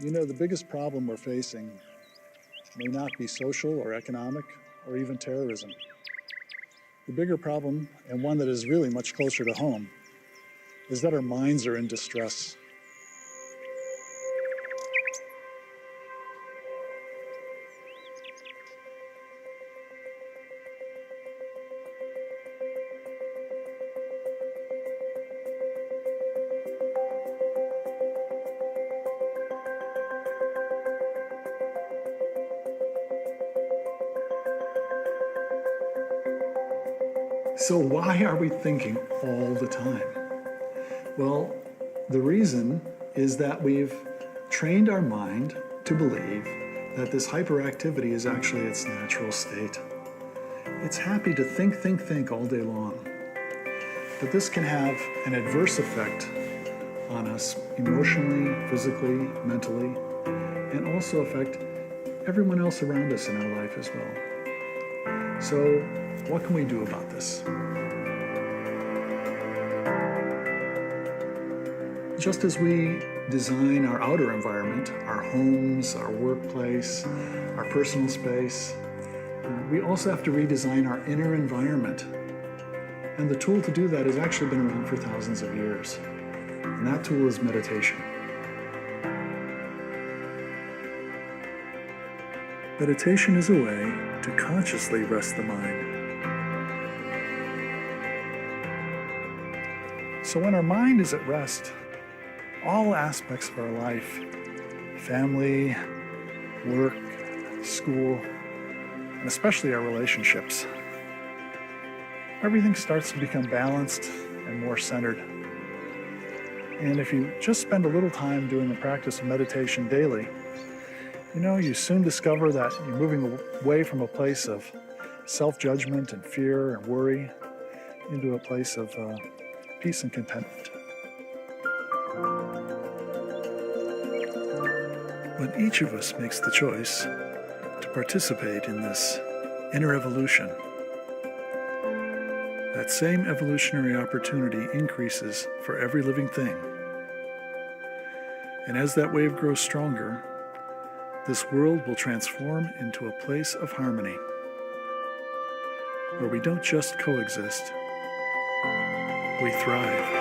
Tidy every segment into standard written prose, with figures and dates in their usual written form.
You know, the biggest problem we're facing may not be social or economic or even terrorism. The bigger problem, and one that is really much closer to home, is that our minds are in distress. So why are we thinking all the time? Well, the reason is that we've trained our mind to believe that this hyperactivity is actually its natural state. It's happy to think all day long. But this can have an adverse effect on us emotionally, physically, mentally, and also affect everyone else around us in our life as well. So, what can we do about this? Just as we design our outer environment, our homes, our workplace, our personal space, we also have to redesign our inner environment. And the tool to do that has actually been around for thousands of years. And that tool is meditation. Meditation is a way to consciously rest the mind. So when our mind is at rest, all aspects of our life, family, work, school, and especially our relationships, everything starts to become balanced and more centered. And if you just spend a little time doing the practice of meditation daily, you soon discover that you're moving away from a place of self-judgment and fear and worry into a place of peace and contentment. But each of us makes the choice to participate in this inner evolution. That same evolutionary opportunity increases for every living thing. And as that wave grows stronger, this world will transform into a place of harmony, where we don't just coexist, we thrive.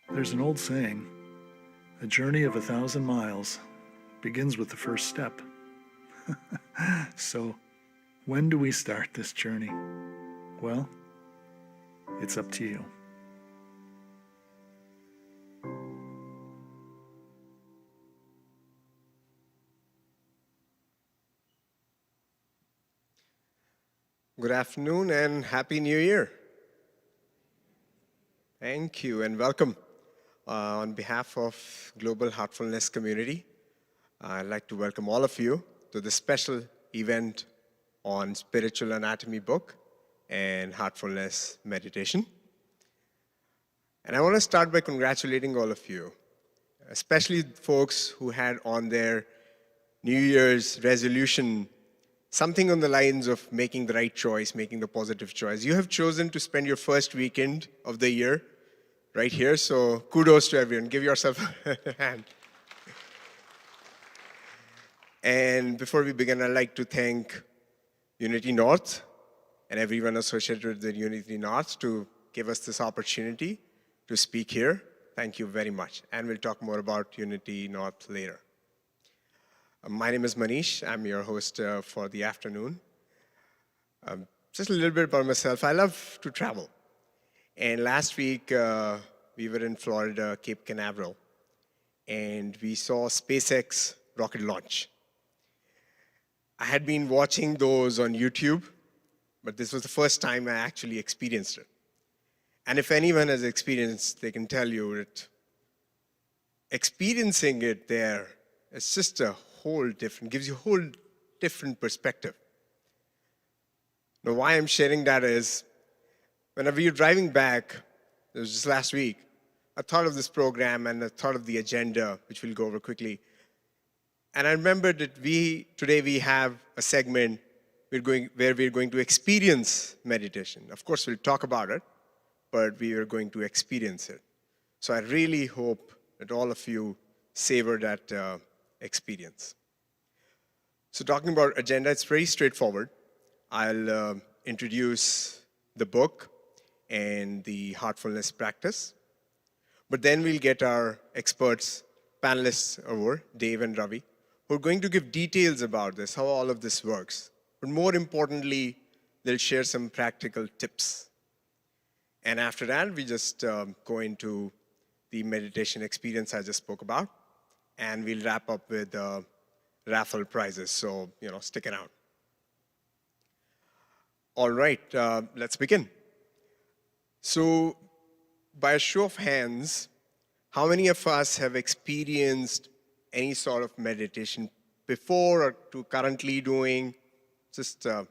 There's an old saying, a journey of 1,000 miles begins with the first step. So, when do we start this journey? Well, it's up to you. Good afternoon and Happy New Year. Thank you and welcome. On behalf of Global Heartfulness community, I'd like to welcome all of you to this special event on Spiritual Anatomy book and Heartfulness meditation. And I want to start by congratulating all of you, especially folks who had on their New Year's resolution something on the lines of making the right choice, making the positive choice. You have chosen to spend your first weekend of the year right here, so kudos to everyone. Give yourself a hand. And before we begin, I'd like to thank Unity North and everyone associated with the Unity North to give us this opportunity to speak here. Thank you very much. And we'll talk more about Unity North later. My name is Manish. I'm your host for the afternoon. just a little bit about myself. I love to travel. And last week, we were in Florida, Cape Canaveral, and we saw SpaceX rocket launch. I had been watching those on YouTube, but this was the first time I actually experienced it. And if anyone has experienced, they can tell you that experiencing it there is just a whole different, gives you a whole different perspective. Now, why I'm sharing that is, when we were driving back, it was just last week, I thought of this program and I thought of the agenda, which we'll go over quickly. And I remembered that today we have a segment where we're going to experience meditation. Of course, we'll talk about it, but we are going to experience it. So I really hope that all of you savor that experience. So talking about agenda, it's very straightforward. I'll introduce the book and the Heartfulness practice. But then we'll get our experts, panelists over, Dave and Ravi, who are going to give details about this, how all of this works. But more importantly, they'll share some practical tips. And after that, we just go into the meditation experience I just spoke about, and we'll wrap up with raffle prizes. So, stick around. All right, let's begin. So, by a show of hands, how many of us have experienced any sort of meditation before or to currently doing? All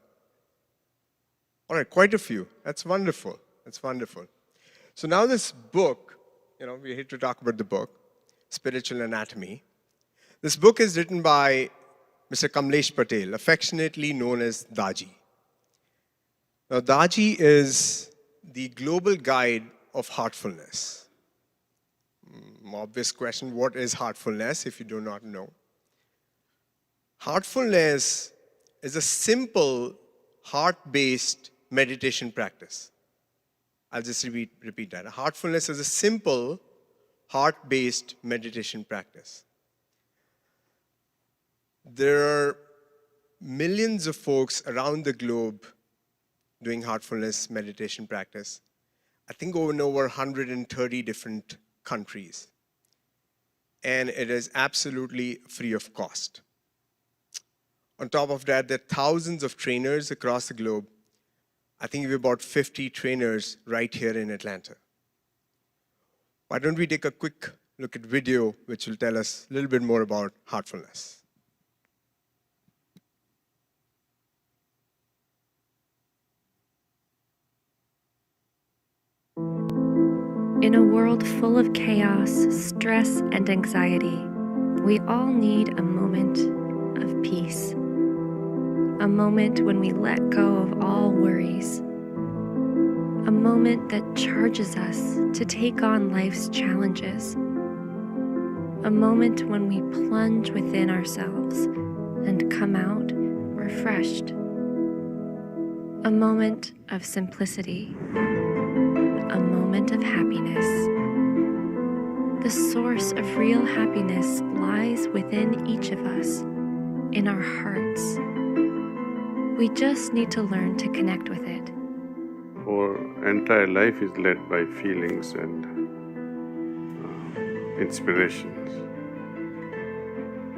right, quite a few. That's wonderful. That's wonderful. So now this book, we're here to talk about the book, Spiritual Anatomy. This book is written by Mr. Kamlesh Patel, affectionately known as Daaji. Now, Daaji is the global guide of heartfulness. Obvious question, what is heartfulness if you do not know? Heartfulness is a simple, heart-based meditation practice. I'll just repeat that. Heartfulness is a simple, heart-based meditation practice. There are millions of folks around the globe doing heartfulness meditation practice. I think in over 130 different countries. And it is absolutely free of cost. On top of that, there are thousands of trainers across the globe. I think we have about 50 trainers right here in Atlanta. Why don't we take a quick look at video which will tell us a little bit more about heartfulness. In a world full of chaos, stress, and anxiety, we all need a moment of peace. A moment when we let go of all worries. A moment that charges us to take on life's challenges. A moment when we plunge within ourselves and come out refreshed. A moment of simplicity. A moment of happiness. The source of real happiness lies within each of us, in our hearts. We just need to learn to connect with it. Our entire life is led by feelings and inspirations.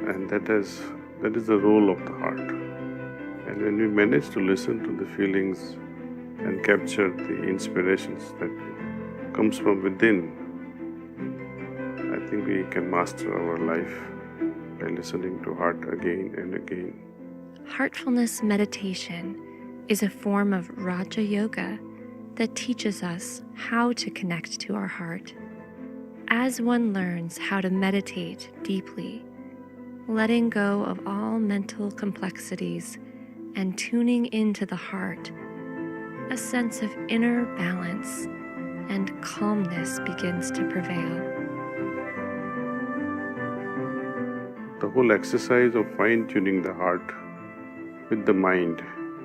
And that is the role of the heart. And when we manage to listen to the feelings and capture the inspirations that comes from within, I think we can master our life by listening to heart again and again. Heartfulness meditation is a form of Raja Yoga that teaches us how to connect to our heart. As one learns how to meditate deeply, letting go of all mental complexities and tuning into the heart, a sense of inner balance and calmness begins to prevail. The whole exercise of fine-tuning the heart with the mind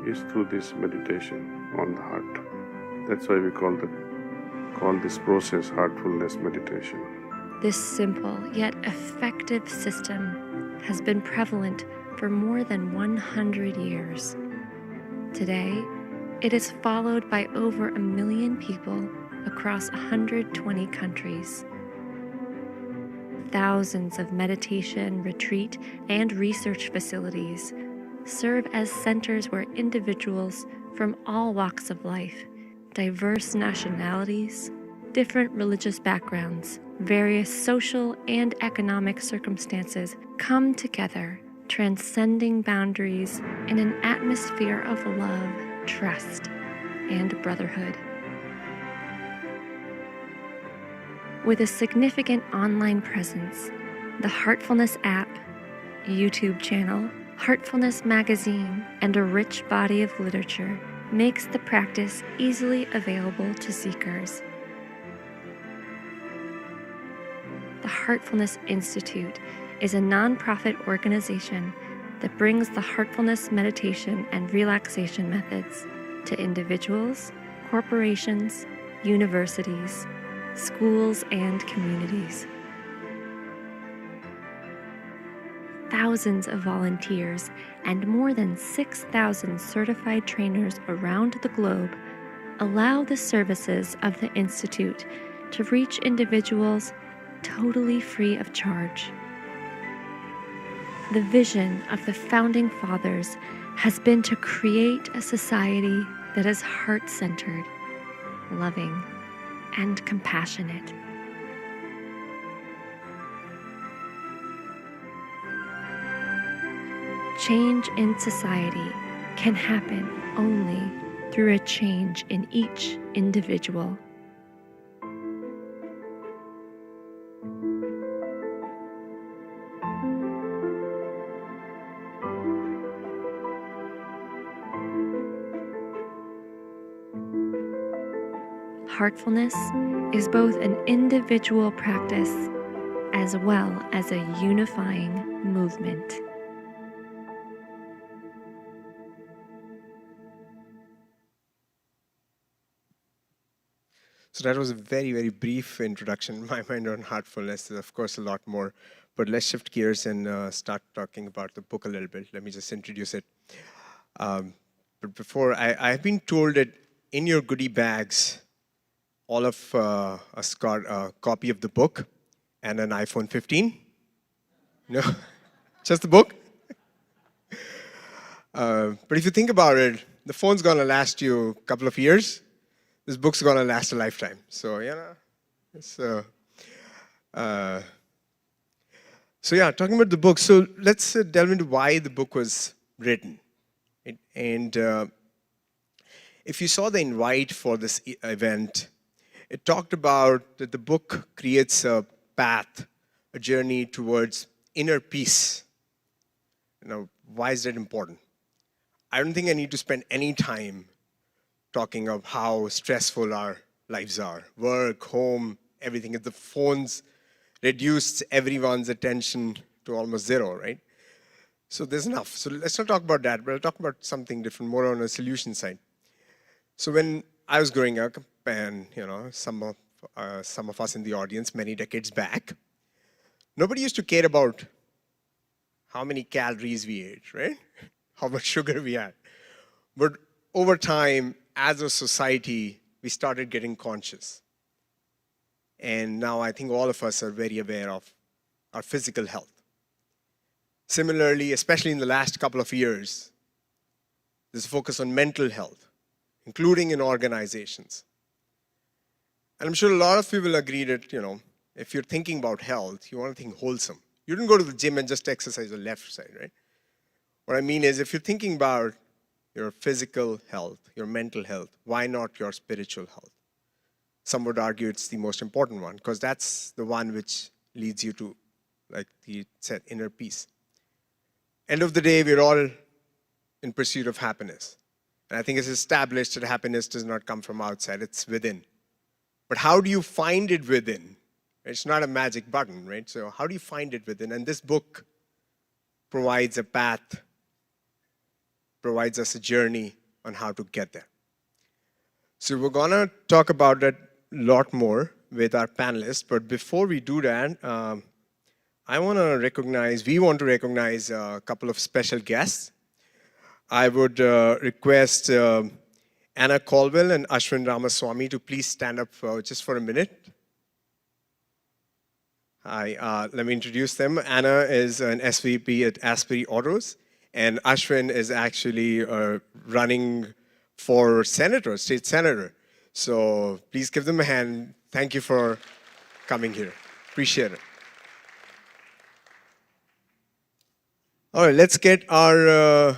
is through this meditation on the heart. That's why we call this process heartfulness meditation. This simple yet effective system has been prevalent for more than 100 years. Today, It is followed by over 1 million people across 120 countries. Thousands of meditation, retreat, and research facilities serve as centers where individuals from all walks of life, diverse nationalities, different religious backgrounds, various social and economic circumstances come together, transcending boundaries in an atmosphere of love, trust, and brotherhood. With a significant online presence, the Heartfulness app, YouTube channel, Heartfulness magazine, and a rich body of literature makes the practice easily available to seekers. The Heartfulness Institute is a nonprofit organization that brings the Heartfulness meditation and relaxation methods to individuals, corporations, universities, schools, and communities. Thousands of volunteers and more than 6,000 certified trainers around the globe allow the services of the Institute to reach individuals totally free of charge. The vision of the Founding Fathers has been to create a society that is heart-centered, loving, and compassionate. Change in society can happen only through a change in each individual. Heartfulness is both an individual practice as well as a unifying movement. So that was a very, very brief introduction in my mind on heartfulness. There's, of course, a lot more. But let's shift gears and start talking about the book a little bit. Let me just introduce it. But before, I've been told that in your goodie bags, all of us got a copy of the book and an iPhone 15. No, just the book. But if you think about it, the phone's going to last you a couple of years. This book's going to last a lifetime. So, talking about the book. So let's delve into why the book was written. And if you saw the invite for this event, it talked about that the book creates a path, a journey towards inner peace. Now, why is that important? I don't think I need to spend any time talking of how stressful our lives are. Work, home, everything. If the phones reduced everyone's attention to almost zero, right? So there's enough. So let's not talk about that, but I'll talk about something different, more on a solution side. So when I was growing up, and some of us in the audience many decades back, nobody used to care about how many calories we ate, right? How much sugar we had. But over time, as a society, we started getting conscious. And now I think all of us are very aware of our physical health. Similarly, especially in the last couple of years, there's a focus on mental health, including in organizations. And I'm sure a lot of you will agree that, if you're thinking about health, you want to think wholesome. You don't go to the gym and just exercise the left side, right? What I mean is, if you're thinking about your physical health, your mental health, why not your spiritual health? Some would argue it's the most important one, because that's the one which leads you to, like he said, inner peace. End of the day, we're all in pursuit of happiness. And I think it's established that happiness does not come from outside, it's within. But how do you find it within? It's not a magic button, right? So how do you find it within? And this book provides a path, provides us a journey on how to get there. So we're going to talk about that a lot more with our panelists. But before we do that, we want to recognize a couple of special guests. I would request Anna Colwell and Ashwin Ramaswamy to please stand up just for a minute. Hi, let me introduce them. Anna is an SVP at Asbury Autos, and Ashwin is actually running for senator, state senator. So please give them a hand. Thank you for coming here. Appreciate it. All right, let's get our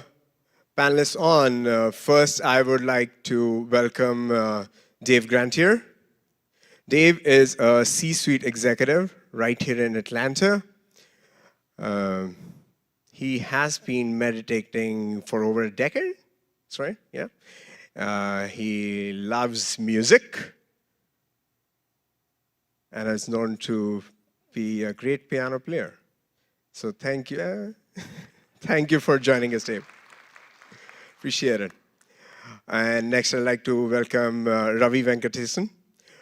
panelists on. First, I would like to welcome Dave Grantier. Dave is a C-suite executive right here in Atlanta. He has been meditating for over a decade. That's right, yeah. He loves music and is known to be a great piano player. So thank you. Thank you for joining us, Dave. Appreciate it. And next, I'd like to welcome Ravi Venkatesan.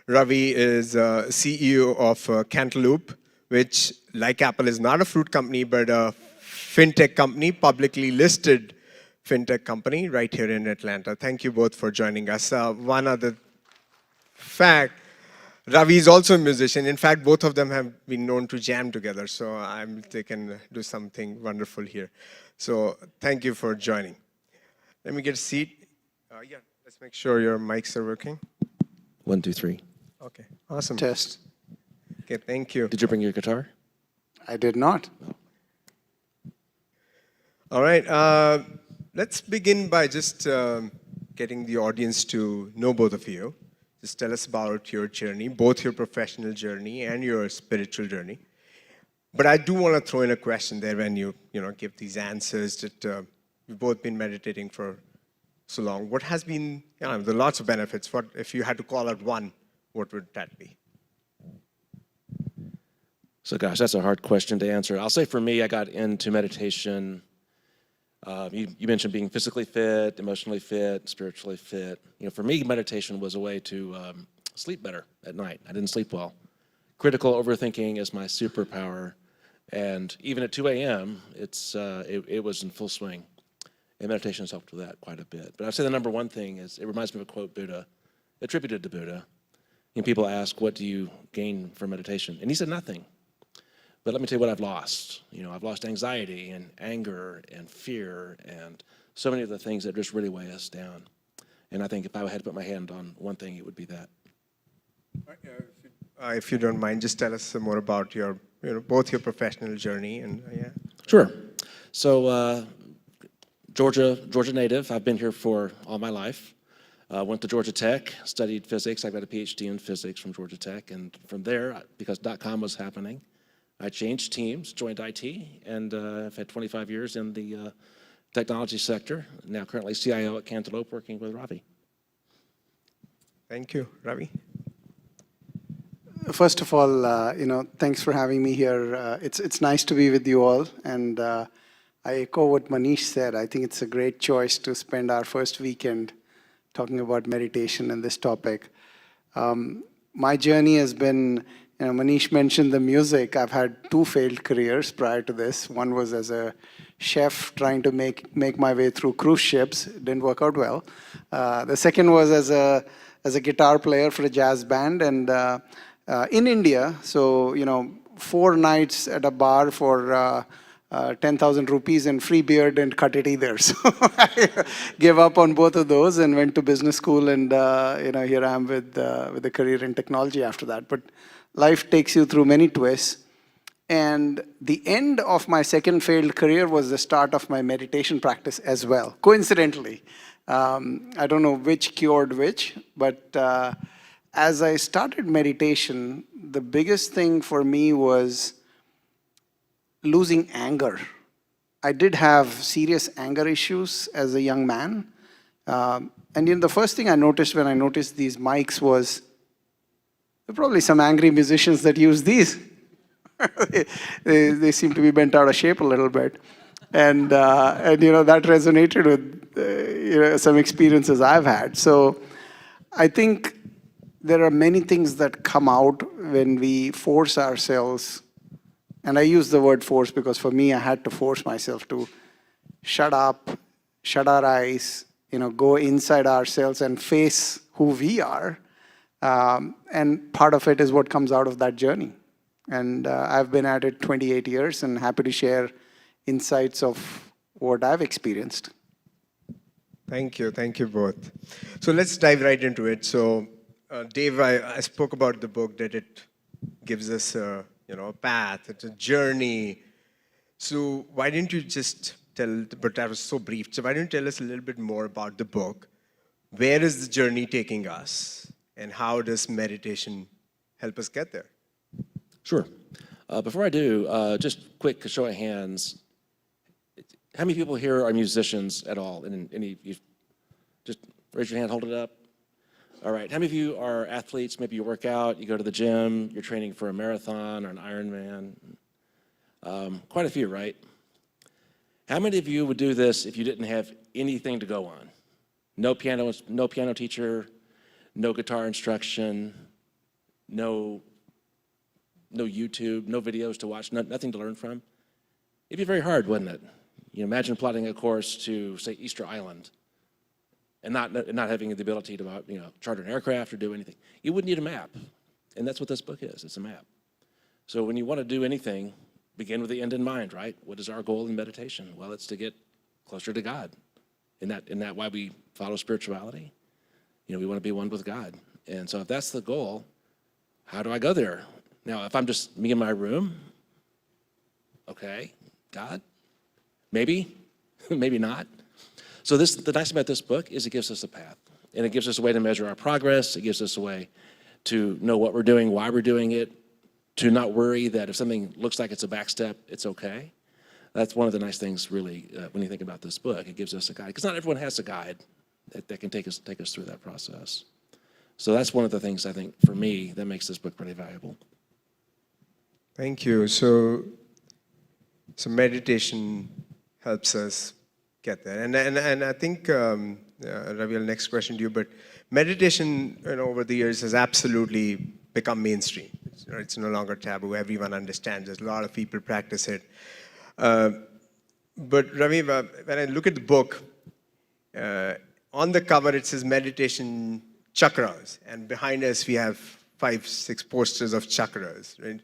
Ravi is CEO of Cantaloupe, which, like Apple, is not a fruit company, but a fintech company, publicly listed fintech company right here in Atlanta. Thank you both for joining us. One other fact, Ravi is also a musician. In fact, both of them have been known to jam together, so they can do something wonderful here. So thank you for joining. Let me get a seat. Yeah, let's make sure your mics are working. 1, 2, 3. Okay, awesome. Test. Okay, thank you. Did you bring your guitar? I did not. All right, let's begin by just getting the audience to know both of you. Just tell us about your journey, both your professional journey and your spiritual journey. But I do want to throw in a question there when you give these answers that you've both been meditating for so long. What has been, there are lots of benefits. What, if you had to call out one, what would that be? So gosh, that's a hard question to answer. I'll say for me, I got into meditation. You mentioned being physically fit, emotionally fit, spiritually fit. For me, meditation was a way to sleep better at night. I didn't sleep well. Critical overthinking is my superpower. And even at 2 a.m., it was in full swing. And meditation has helped with that quite a bit. But I'd say the number one thing is, it reminds me of a quote Buddha, attributed to Buddha. People ask, what do you gain from meditation? And he said, nothing. But let me tell you what I've lost. I've lost anxiety and anger and fear and so many of the things that just really weigh us down. And I think if I had to put my hand on one thing, it would be that. If you don't mind, just tell us some more about your, both your professional journey and yeah. Sure. So Georgia native. I've been here for all my life. Went to Georgia Tech, studied physics. I got a PhD in physics from Georgia Tech. And from there, because .com was happening, I changed teams, joined IT, and I've had 25 years in the technology sector. Now currently CIO at Cantaloupe, working with Ravi. Thank you. Ravi? First of all, thanks for having me here. It's nice to be with you all. And I echo what Manish said. I think it's a great choice to spend our first weekend talking about meditation and this topic. My journey has been, Manish mentioned the music. I've had 2 failed careers prior to this. One was as a chef trying to make my way through cruise ships. It didn't work out well. The second was as a guitar player for a jazz band and in India. So 4 nights at a bar for 10,000 rupees and free beer didn't cut it either. So I gave up on both of those and went to business school. And here I am with a career in technology after that. But life takes you through many twists. And the end of my second failed career was the start of my meditation practice as well, coincidentally. I don't know which cured which, but as I started meditation, the biggest thing for me was losing anger. I did have serious anger issues as a young man. And the first thing I noticed when I noticed these mics was there are probably some angry musicians that use these. they seem to be bent out of shape a little bit. And that resonated with some experiences I've had. So I think there are many things that come out when we force ourselves. And I use the word force because for me, I had to force myself to shut up, shut our eyes, go inside ourselves and face who we are. And part of it is what comes out of that journey. And I've been at it 28 years and happy to share insights of what I've experienced. Thank you both. So let's dive right into it. So Dave, I spoke about the book, that it gives us a path, it's a journey. So why didn't you just but that was so brief, so why don't you tell us a little bit more about the book? Where is the journey taking us? And how does meditation help us get there? Sure. Before I do, just quick show of hands. How many people here are musicians at all? You just raise your hand, hold it up. All right. How many of you are athletes? Maybe you work out, you go to the gym, you're training for a marathon or an Ironman. Quite a few, right? How many of you would do this if you didn't have anything to go on? No piano teacher, no guitar instruction, no YouTube, no videos to watch, nothing to learn from? It'd be very hard, wouldn't it? Imagine plotting a course to, say, Easter Island and not having the ability to charter an aircraft or do anything. You would need a map, and that's what this book is. It's a map. So when you want to do anything, begin with the end in mind, right? What is our goal in meditation? Well, it's to get closer to God. Isn't that why we follow spirituality? We want to be one with God. And so if that's the goal, how do I go there? Now, if I'm just me in my room, okay, God, maybe, maybe not. So the nice thing about this book is it gives us a path, and it gives us a way to measure our progress. It gives us a way to know what we're doing, why we're doing it, to not worry that if something looks like it's a back step, it's okay. That's one of the nice things, really, when you think about this book. It gives us a guide, because not everyone has a guide that can take us through that process. So that's one of the things, I think, for me, that makes this book pretty valuable. Thank you. So meditation helps us get there. And I think, Ravi, next question to you, but meditation over the years has absolutely become mainstream. It's no longer taboo. Everyone understands it. A lot of people practice it. But Ravi, when I look at the book, on the cover it says meditation chakras, and behind us we have 5-6 posters of chakras, right?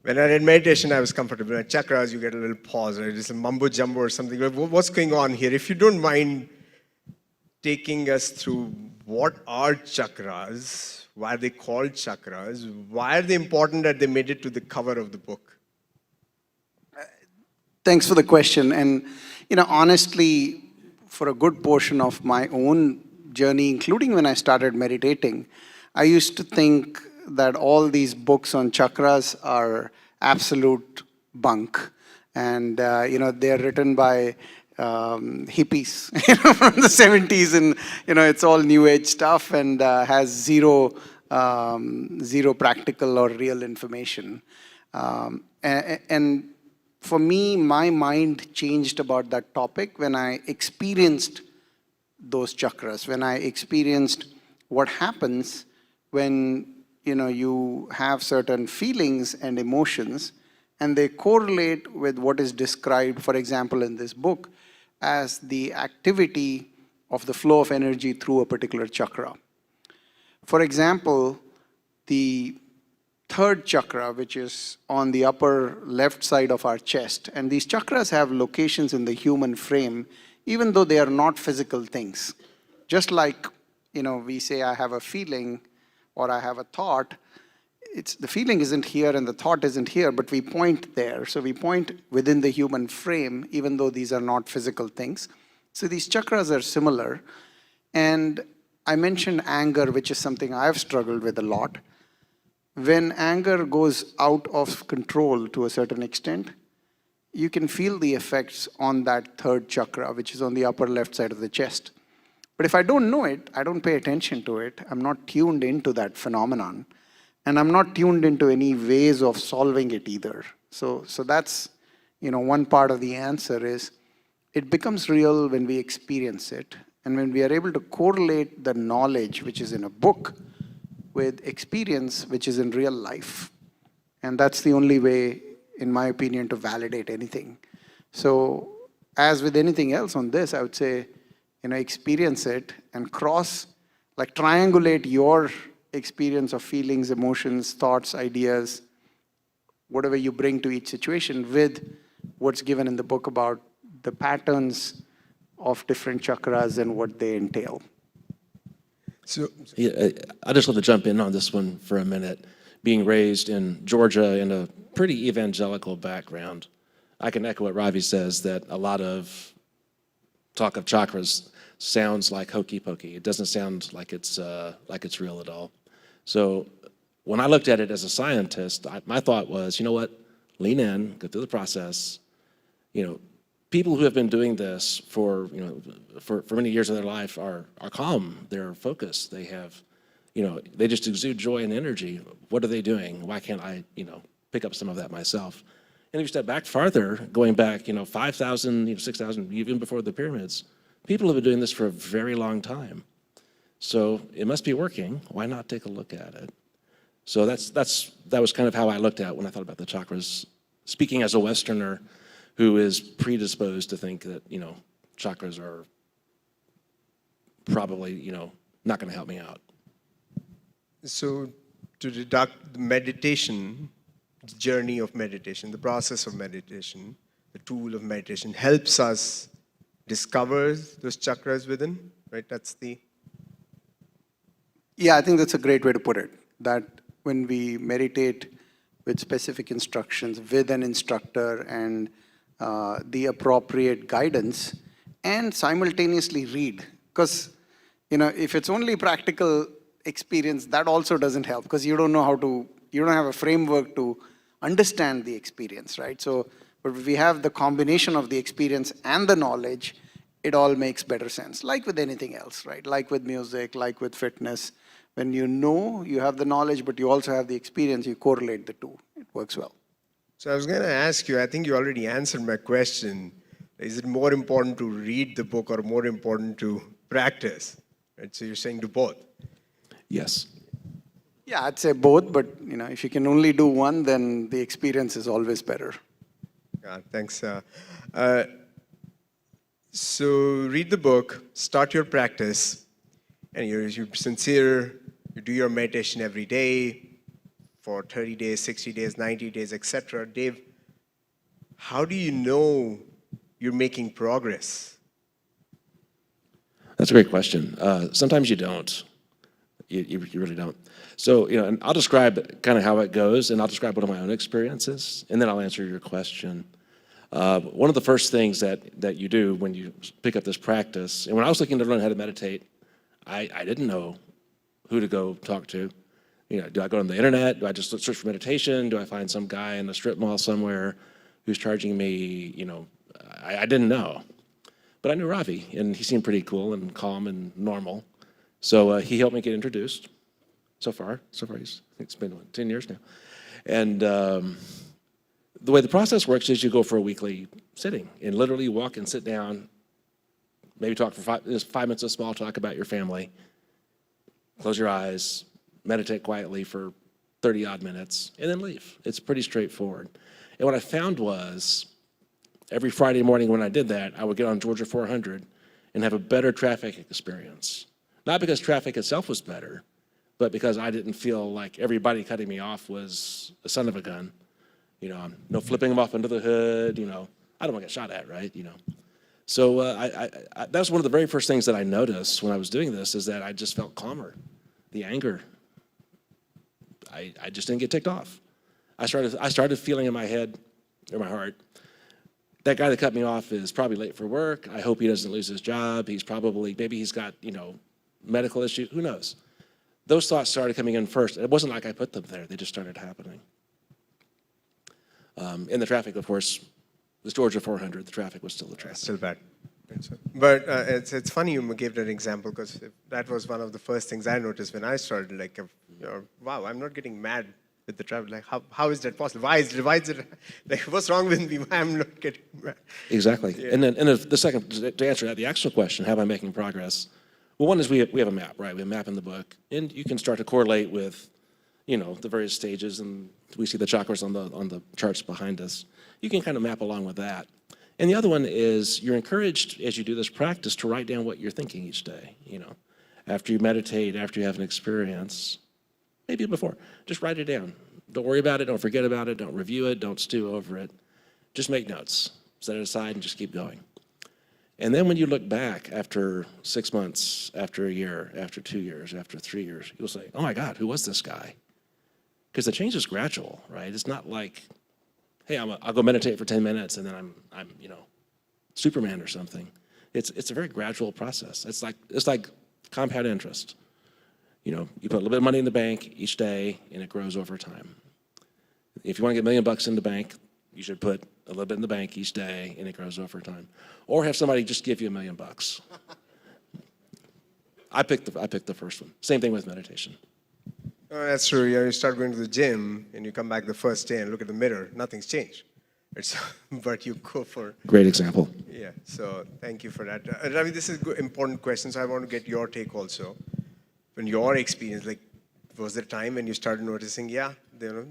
When I read meditation, I was comfortable. At chakras, you get a little pause, right? It's a mumbo jumbo or something. What's going on here? If you don't mind taking us through, what are chakras? Why are they called chakras? Why are they important that they made it to the cover of the book? Thanks for the question. And, honestly, for a good portion of my own journey, including when I started meditating, I used to think that all these books on chakras are absolute bunk. And, they're written by hippies from the 70s, and, it's all new age stuff and has zero practical or real information. And for me, my mind changed about that topic when I experienced those chakras, when I experienced what happens when you have certain feelings and emotions, and they correlate with what is described, for example, in this book, as the activity of the flow of energy through a particular chakra. For example, the third chakra, which is on the upper left side of our chest, and these chakras have locations in the human frame, even though they are not physical things. Just like, we say, I have a feeling, or I have a thought, the feeling isn't here and the thought isn't here, but we point there. So we point within the human frame, even though these are not physical things. So these chakras are similar. And I mentioned anger, which is something I've struggled with a lot. When anger goes out of control to a certain extent, you can feel the effects on that third chakra, which is on the upper left side of the chest. But if I don't know it, I don't pay attention to it, I'm not tuned into that phenomenon, and I'm not tuned into any ways of solving it either. So that's, one part of the answer is, it becomes real when we experience it, and when we are able to correlate the knowledge, which is in a book, with experience, which is in real life. And that's the only way, in my opinion, to validate anything. So as with anything else on this, I would say, experience it and triangulate your experience of feelings, emotions, thoughts, ideas, whatever you bring to each situation with what's given in the book about the patterns of different chakras and what they entail. So, Yeah, I just love to jump in on this one for a minute. Being raised in Georgia in a pretty evangelical background, I can echo what Ravi says, that a lot of talk of chakras sounds like hokey pokey. It doesn't sound like it's real at all. So when I looked at it as a scientist, my thought was, you know what, lean in, go through the process. People who have been doing this for many years of their life are calm, they're focused, they have, they just exude joy and energy. What are they doing? Why can't I, pick up some of that myself? And if you step back farther, going back, 5,000, 6,000, even before the pyramids, people have been doing this for a very long time. So it must be working. Why not take a look at it? So that was kind of how I looked at it when I thought about the chakras. Speaking as a Westerner who is predisposed to think that, chakras are probably, not going to help me out. so to deduct the meditation, the journey of meditation, the process of meditation, the tool of meditation helps us discover those chakras within, right? That's the... Yeah, I think that's a great way to put it. That when we meditate with specific instructions, with an instructor and the appropriate guidance, and simultaneously read. Because, if it's only practical experience, that also doesn't help, because you don't have a framework to understand the experience, right? So, but if we have the combination of the experience and the knowledge, it all makes better sense. Like with anything else, right? Like with music, like with fitness. When you have the knowledge, but you also have the experience, you correlate the two. It works well. So I was going to ask you, I think you already answered my question. Is it more important to read the book or more important to practice? Right? So you're saying do both. Yes. Yeah, I'd say both, but if you can only do one, then the experience is always better. Thanks. So read the book, start your practice, and you're sincere, you do your meditation every day for 30 days, 60 days, 90 days, etc. Dave, how do you know you're making progress? That's a great question. Sometimes you don't. You really don't. So, and I'll describe kind of how it goes, and I'll describe one of my own experiences, and then I'll answer your question. One of the first things that you do when you pick up this practice, and when I was looking to learn how to meditate, I didn't know who to go talk to. Do I go on the internet? Do I just search for meditation? Do I find some guy in a strip mall somewhere who's charging me? I didn't know. But I knew Ravi, and he seemed pretty cool and calm and normal. So he helped me get introduced. So far, it's been 10 years now. And the way the process works is you go for a weekly sitting and literally walk and sit down, maybe talk for 5 minutes of small talk about your family, close your eyes, meditate quietly for 30 odd minutes, and then leave. It's pretty straightforward. And what I found was every Friday morning when I did that, I would get on Georgia 400 and have a better traffic experience. Not because traffic itself was better, but because I didn't feel like everybody cutting me off was a son of a gun. No flipping them off under the hood, I don't want to get shot at, right? So that was one of the very first things that I noticed when I was doing this, is that I just felt calmer. The anger, I just didn't get ticked off. I started feeling in my head, or my heart, that guy that cut me off is probably late for work. I hope he doesn't lose his job. Maybe he's got, medical issues, who knows? Those thoughts started coming in first. It wasn't like I put them there, they just started happening. In the traffic, of course, was Georgia 400, the traffic was still the traffic. Still bad. But it's funny you gave that example, because that was one of the first things I noticed when I started, wow, I'm not getting mad with the traffic. Like, how is that possible? Why is it, like, what's wrong with me? Why I'm not getting mad? Exactly. Yeah. And then the second, to answer that, the actual question, how am I making progress? Well, one is we have a map, right? We have a map in the book, and you can start to correlate with, the various stages, and we see the chakras on the charts behind us. You can kind of map along with that. And the other one is you're encouraged as you do this practice to write down what you're thinking each day, After you meditate, after you have an experience, maybe before, just write it down. Don't worry about it, don't forget about it, don't review it, don't stew over it. Just make notes, set it aside and just keep going. And then when you look back after 6 months, after a year, after 2 years, after 3 years, you'll say, oh my God, who was this guy? Because the change is gradual, right? It's not like, hey, I'll go meditate for 10 minutes and then I'm Superman or something. It's a very gradual process. It's like compound interest. You put a little bit of money in the bank each day and it grows over time. If you want to get $1 million in the bank, you should put a little bit in the bank each day and it grows over time. Or have somebody just give you $1 million. I picked the first one. Same thing with meditation. Oh, that's true. You start going to the gym and you come back the first day and look at the mirror, nothing's changed. But you go for... Great example. Yeah, so thank you for that. Ravi, this is an important question, so I want to get your take also. From your experience, was there a time when you started noticing, there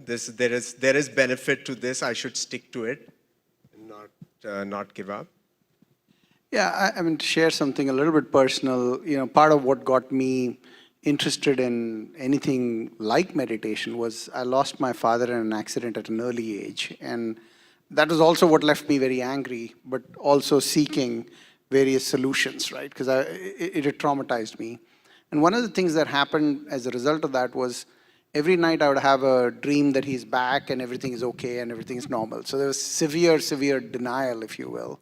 is benefit to this, I should stick to it, and not give up? Yeah, I mean, to share something a little bit personal, part of what got me interested in anything like meditation was I lost my father in an accident at an early age. And that was also what left me very angry, but also seeking various solutions, right? Because it had traumatized me. And one of the things that happened as a result of that was every night I would have a dream that he's back and everything is okay and everything is normal. So there was severe denial, if you will.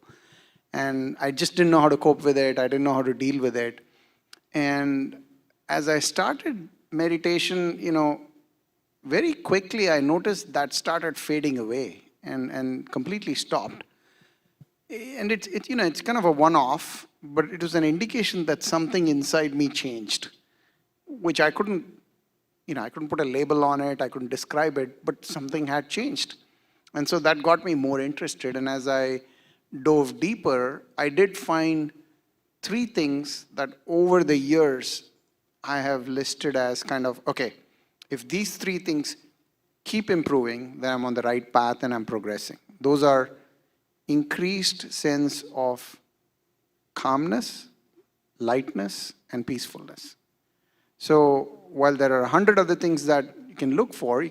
And I just didn't know how to cope with it. I didn't know how to deal with it. And as I started meditation, very quickly I noticed that started fading away and completely stopped. And it's kind of a one-off, but it was an indication that something inside me changed, which I couldn't put a label on it, I couldn't describe it, but something had changed. And so that got me more interested. And as I dove deeper, I did find 3 things that over the years I have listed as kind of, okay, if these 3 things keep improving, then I'm on the right path and I'm progressing. Those are increased sense of calmness, lightness, and peacefulness. So while there are 100 other things that you can look for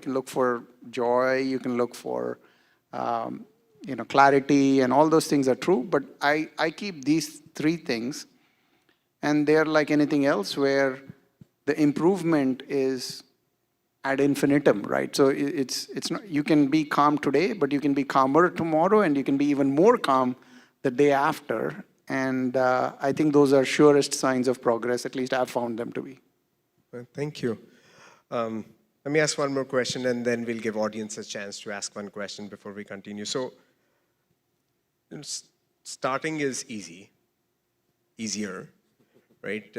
joy, you can look for clarity, and all those things are true, but I keep these 3 things, and they're like anything else where the improvement is ad infinitum, right? So it's not, you can be calm today, but you can be calmer tomorrow, and you can be even more calm the day after. And I think those are surest signs of progress, at least I've found them to be. Well, thank you. Let me ask one more question, and then we'll give audience a chance to ask one question before we continue. So, starting is easier, right?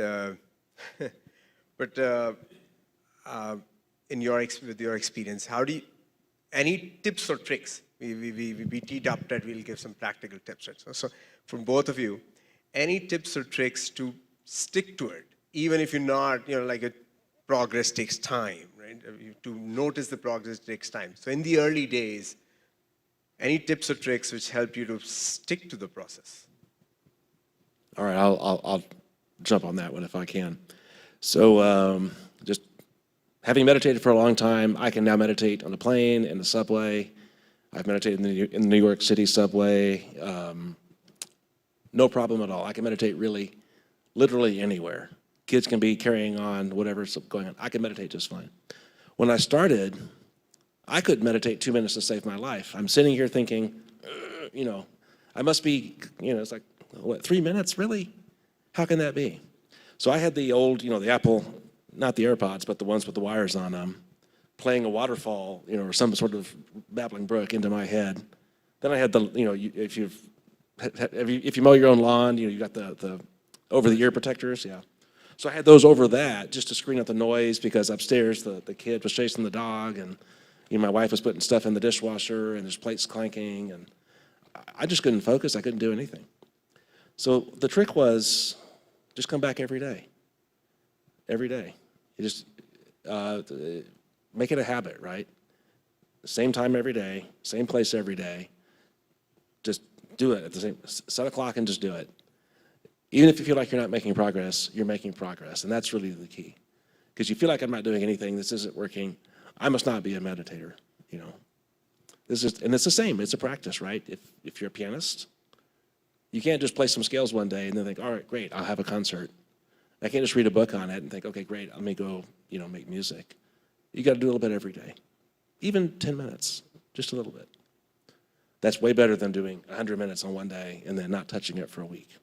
But with your experience, any tips or tricks? We teed up that we'll give some practical tips, right? So from both of you, any tips or tricks to stick to it, even if you're not, progress takes time, right? To notice the progress takes time. So in the early days, any tips or tricks which help you to stick to the process? All right, I'll jump on that one if I can. So just having meditated for a long time, I can now meditate on the plane, in the subway. I've meditated in the New York City subway. No problem at all. I can meditate literally anywhere. Kids can be carrying on whatever's going on. I can meditate just fine. When I started, I could meditate 2 minutes to save my life. I'm sitting here thinking, I must be, it's like, what, 3 minutes, really? How can that be? So I had the old, the Apple, not the AirPods, but the ones with the wires on them, playing a waterfall, or some sort of babbling brook into my head. Then I had the, if you mow your own lawn, you got the over-the-ear protectors, yeah. So I had those over that just to screen out the noise, because upstairs the kid was chasing the dog, and my wife was putting stuff in the dishwasher, and there's plates clanking, and I just couldn't focus. I couldn't do anything. So the trick was just come back every day. Every day. You just make it a habit, right? Same time every day, same place every day. Just Do it at the same, set a clock and just do it. Even if you feel like you're not making progress, you're making progress. And that's really the key. Because you feel like I'm not doing anything, this isn't working, I must not be a meditator, you know. And it's the same, it's a practice, right? If you're a pianist, you can't just play some scales one day and then think, all right, great, I'll have a concert. I can't just read a book on it and think, okay, great, let me go, you know, make music. You got to do a little bit every day. Even 10 minutes, just a little bit. That's way better than doing 100 minutes on one day and then not touching it for a week.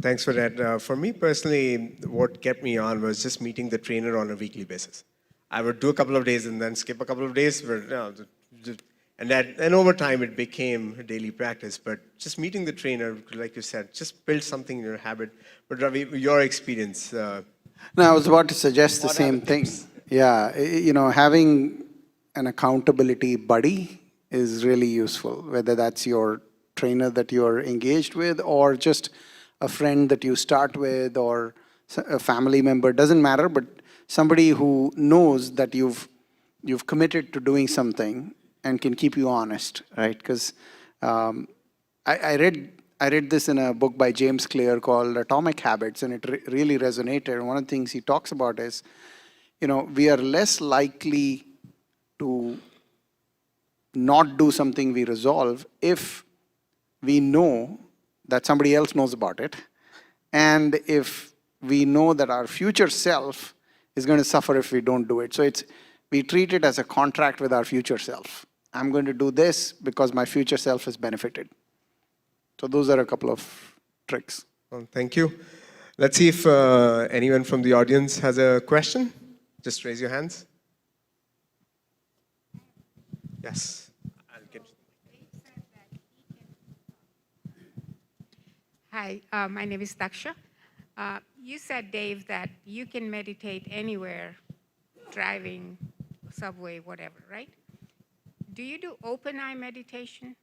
Thanks for that. For me personally, what kept me on was just meeting the trainer on a weekly basis. I would do a couple of days and then skip a couple of days, and over time it became a daily practice. But just meeting the trainer, like you said, just build something in your habit. But Ravi, your experience. No, I was about to suggest the same thing. Yeah, you know, having an accountability buddy is really useful, whether that's your trainer that you're engaged with or just a friend that you start with or a family member, doesn't matter, but somebody who knows that you've committed to doing something and can keep you honest, right? Because I read this in a book by James Clear called Atomic Habits, and it really resonated. And one of the things he talks about is, you know, we are less likely to not do something we resolve if we know that somebody else knows about it, and if we know that our future self is going to suffer if we don't do it. So we treat it as a contract with our future self. I'm going to do this because my future self has benefited. So those are a couple of tricks. Well, thank you. Let's see if anyone from the audience has a question. Just raise your hands. Yes. I'll get Hi, my name is Daksha. You said, Dave, that you can meditate anywhere, driving, subway, whatever, right? Do you do open eye meditation?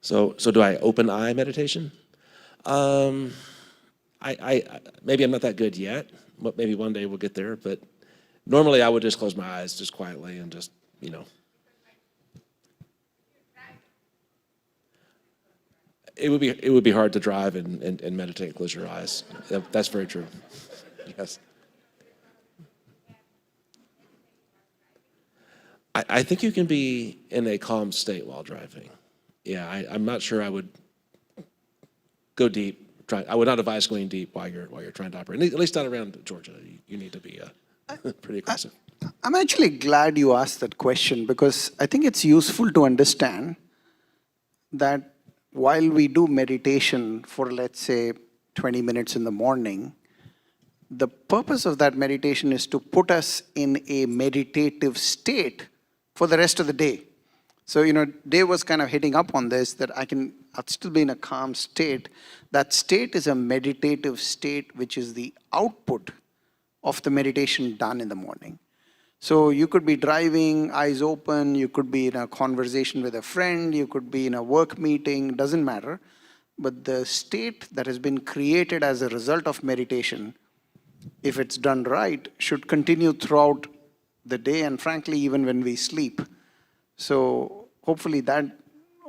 So do I open eye meditation? Maybe I'm not that good yet. Maybe one day we'll get there. But normally I would just close my eyes just quietly and just, you know. It would be hard to drive and meditate and close your eyes. That's very true. Yes. I think you can be in a calm state while driving. Yeah, I'm not sure I would go deep. I would not advise going deep while you're trying to operate. At least not around Georgia. You need to be pretty aggressive. I'm actually glad you asked that question because I think it's useful to understand that while we do meditation for, let's say, 20 minutes in the morning, the purpose of that meditation is to put us in a meditative state for the rest of the day. So, you know, Dave was kind of hitting up on this, that I'll still be in a calm state. That state is a meditative state, which is the output of the meditation done in the morning. So you could be driving, eyes open, you could be in a conversation with a friend, you could be in a work meeting, doesn't matter. But the state that has been created as a result of meditation, if it's done right, should continue throughout the day and frankly, even when we sleep. So hopefully that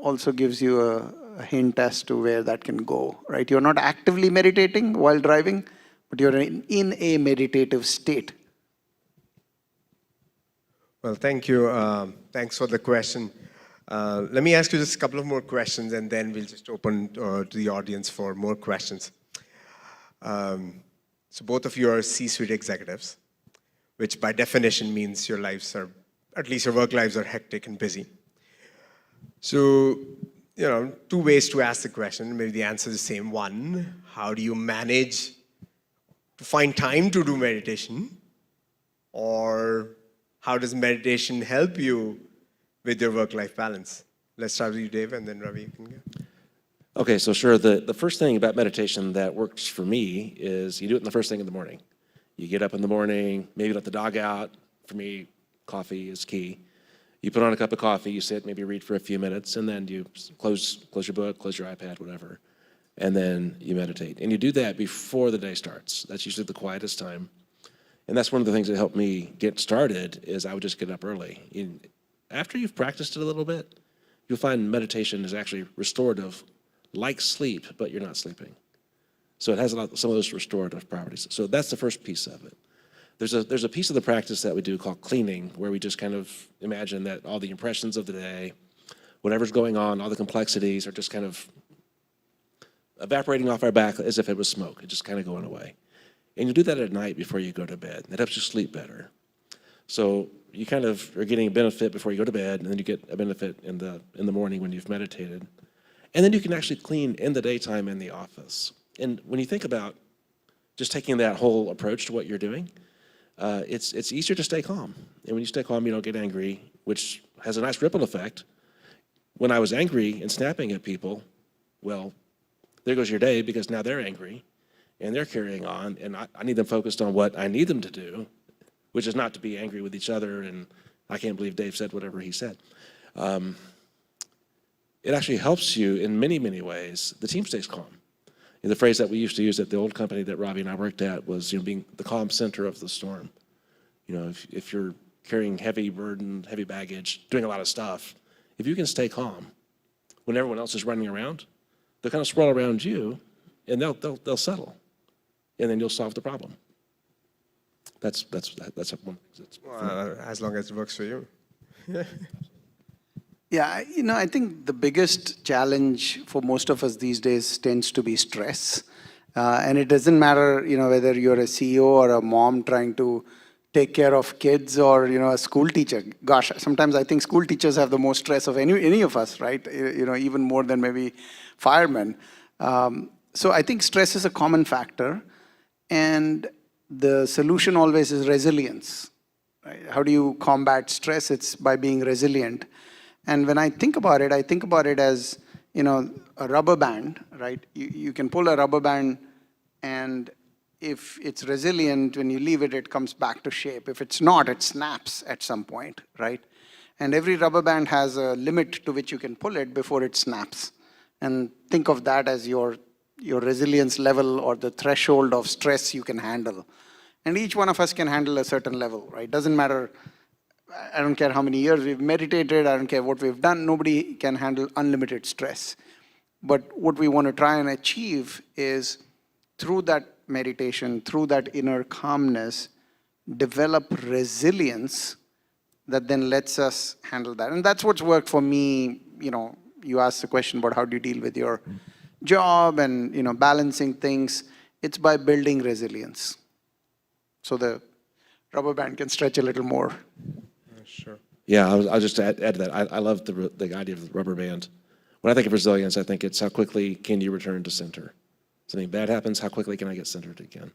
also gives you a hint as to where that can go, right? You're not actively meditating while driving, but you're in a meditative state. Well, thank you. Thanks for the question. Let me ask you just a couple of more questions, and then we'll just open to the audience for more questions. So both of you are C-suite executives, which by definition means your lives are, at least your work lives are hectic and busy. So, you know, two ways to ask the question. Maybe the answer is the same. One, how do you manage to find time to do meditation? Or how does meditation help you with your work-life balance? Let's start with you, Dave, and then Ravi, you can go. Okay, so sure, the first thing about meditation that works for me is you do it in the first thing in the morning. You get up in the morning, maybe let the dog out. For me, coffee is key. You put on a cup of coffee, you sit, maybe read for a few minutes, and then you close your book, close your iPad, whatever, and then you meditate. And you do that before the day starts. That's usually the quietest time. And that's one of the things that helped me get started is I would just get up early. After you've practiced it a little bit, you'll find meditation is actually restorative, like sleep, but you're not sleeping. So it has some of those restorative properties. So that's the first piece of it. There's a piece of the practice that we do called cleaning, where we just kind of imagine that all the impressions of the day, whatever's going on, all the complexities are just kind of evaporating off our back as if it was smoke. It's just kind of going away. And you do that at night before you go to bed. That helps you sleep better. So you kind of are getting a benefit before you go to bed, and then you get a benefit in the morning when you've meditated. And then you can actually clean in the daytime in the office. And when you think about just taking that whole approach to what you're doing, it's easier to stay calm. And when you stay calm, you don't get angry, which has a nice ripple effect. When I was angry and snapping at people, well, there goes your day, because now they're angry and they're carrying on, and I need them focused on what I need them to do, which is not to be angry with each other, and I can't believe Dave said whatever he said. It actually helps you in many, many ways. The team stays calm. And the phrase that we used to use at the old company that Ravi and I worked at was, being the calm center of the storm. If you're carrying heavy burden, heavy baggage, doing a lot of stuff, if you can stay calm when everyone else is running around, they'll kind of swirl around you, and they'll settle, and then you'll solve the problem. That's one. As long as it works for you. Yeah, I think the biggest challenge for most of us these days tends to be stress. And it doesn't matter, whether you're a CEO or a mom trying to take care of kids, or, a school teacher. Gosh, sometimes I think school teachers have the most stress of any of us, right? Even more than maybe firemen. So I think stress is a common factor. And the solution always is resilience. Right? How do you combat stress? It's by being resilient. And when I think about it as, a rubber band, right? You can pull a rubber band, and if it's resilient, when you leave it, it comes back to shape. If it's not, it snaps at some point, right? And every rubber band has a limit to which you can pull it before it snaps. And think of that as your resilience level, or the threshold of stress you can handle. And each one of us can handle a certain level, right? Doesn't matter. I don't care how many years we've meditated, I don't care what we've done, nobody can handle unlimited stress. But what we want to try and achieve is, through that meditation, through that inner calmness, develop resilience that then lets us handle that. And that's what's worked for me. You asked the question about how do you deal with your job and, balancing things. It's by building resilience. So the rubber band can stretch a little more. Sure. Yeah, I'll just add to that. I love the idea of the rubber band. When I think of resilience, I think it's how quickly can you return to center. Something bad happens, how quickly can I get centered again?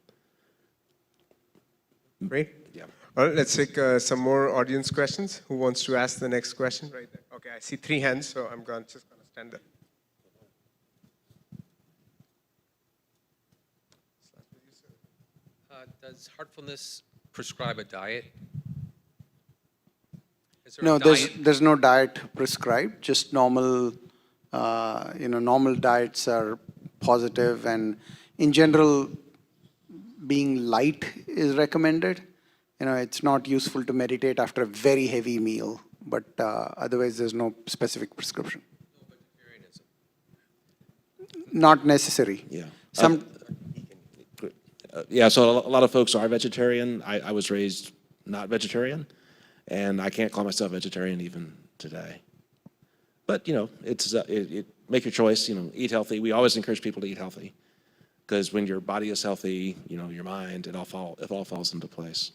Great. Yeah. All right, let's take some more audience questions. Who wants to ask the next question? Right there. Okay, I see 3 hands, so I'm just going to stand there. Does Heartfulness prescribe a diet? No, there's no diet prescribed, just normal, normal diets are positive, and in general, being light is recommended. It's not useful to meditate after a very heavy meal, but otherwise there's no specific prescription. No vegetarianism? Not necessary. Yeah. So a lot of folks are vegetarian. I was raised not vegetarian, and I can't call myself vegetarian even today. But it's make your choice. Eat healthy. We always encourage people to eat healthy, because when your body is healthy, your mind, it all falls into place.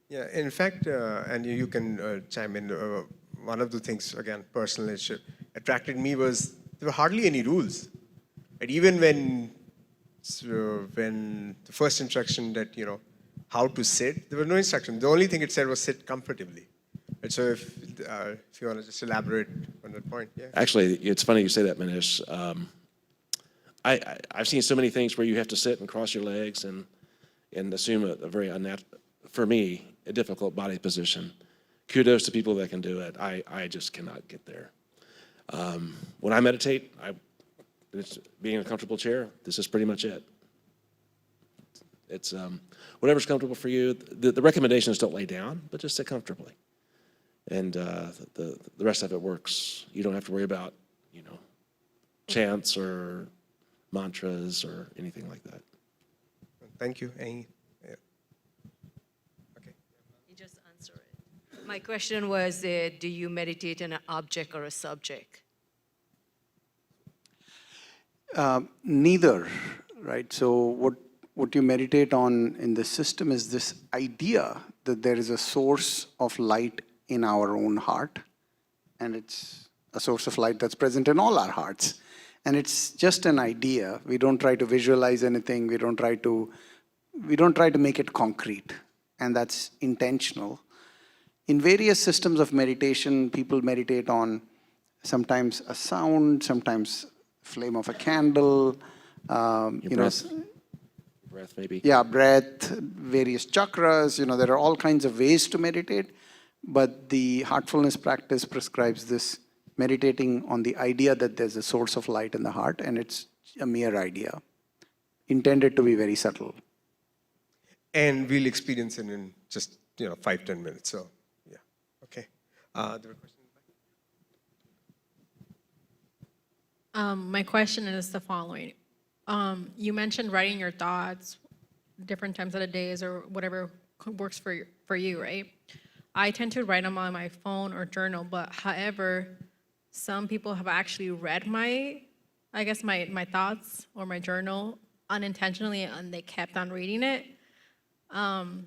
Yeah, in fact, and you can chime in. One of the things, again, personally, attracted me was there were hardly any rules, and even when the first instruction that how to sit, there was no instruction. The only thing it said was sit comfortably. And so if you want to just elaborate on that point, yeah. Actually, it's funny you say that, Manish. I've seen so many things where you have to sit and cross your legs and assume a very unnatural, for me, a difficult body position. Kudos to people that can do it. I just cannot get there. When I meditate, it's being in a comfortable chair. This is pretty much it. It's whatever's comfortable for you. The recommendation is don't lay down, but just sit comfortably. And the rest of it works. You don't have to worry about, chants or mantras or anything like that. Thank you. Any? Yeah. Okay. You just answer it. My question was, do you meditate on an object or a subject? Neither, right? So what you meditate on in the system is this idea that there is a source of light in our own heart, and it's a source of light that's present in all our hearts. And it's just an idea. We don't try to visualize anything. We don't try to make it concrete, and that's intentional. In various systems of meditation, people meditate on sometimes a sound, sometimes flame of a candle, Breath maybe. Yeah, breath, various chakras, there are all kinds of ways to meditate, but the heartfulness practice prescribes this meditating on the idea that there's a source of light in the heart, and it's a mere idea, intended to be very subtle. And we'll experience it in just 5-10 minutes. So yeah, okay. There were questions. My question is the following. You mentioned writing your thoughts different times of the days or whatever works for you, right? I tend to write them on my phone or journal, but however, some people have actually read my thoughts or my journal unintentionally, and they kept on reading it. And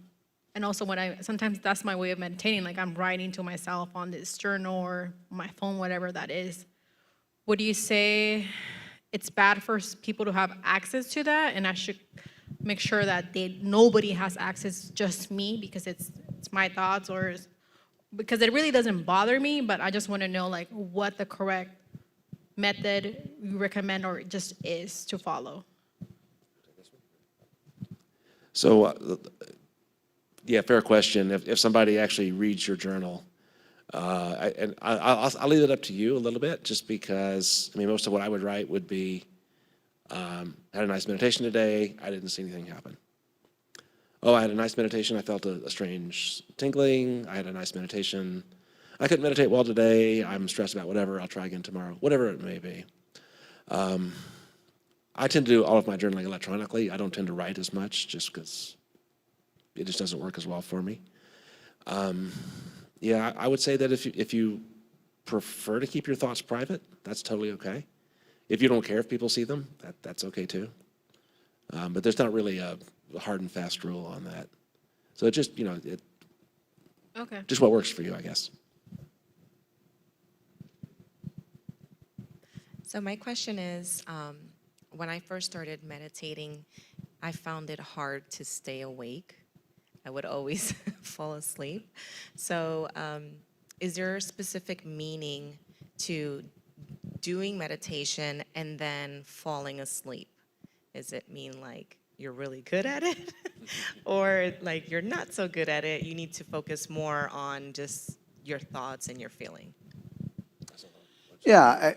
also sometimes that's my way of meditating, like I'm writing to myself on this journal or my phone, whatever that is. Would you say it's bad for people to have access to that, and I should make sure that nobody has access, just me, because it's my thoughts, or because it really doesn't bother me, but I just want to know what the correct method you recommend or just is to follow? So, yeah, fair question. If somebody actually reads your journal, I'll leave it up to you a little bit, just because, most of what I would write would be, had a nice meditation today, I didn't see anything happen. Oh, I had a nice meditation, I felt a strange tingling, I had a nice meditation, I couldn't meditate well today, I'm stressed about whatever, I'll try again tomorrow, whatever it may be. I tend to do all of my journaling electronically. I don't tend to write as much, just because it just doesn't work as well for me. Yeah, I would say that if you prefer to keep your thoughts private, that's totally okay. If you don't care if people see them, that's okay too. But there's not really a hard and fast rule on that. So it just, Okay. just what works for you, I guess. So my question is, when I first started meditating, I found it hard to stay awake. I would always fall asleep. So is there a specific meaning to doing meditation and then falling asleep? Does it mean you're really good at it? Or you're not so good at it, you need to focus more on just your thoughts and your feeling? Yeah,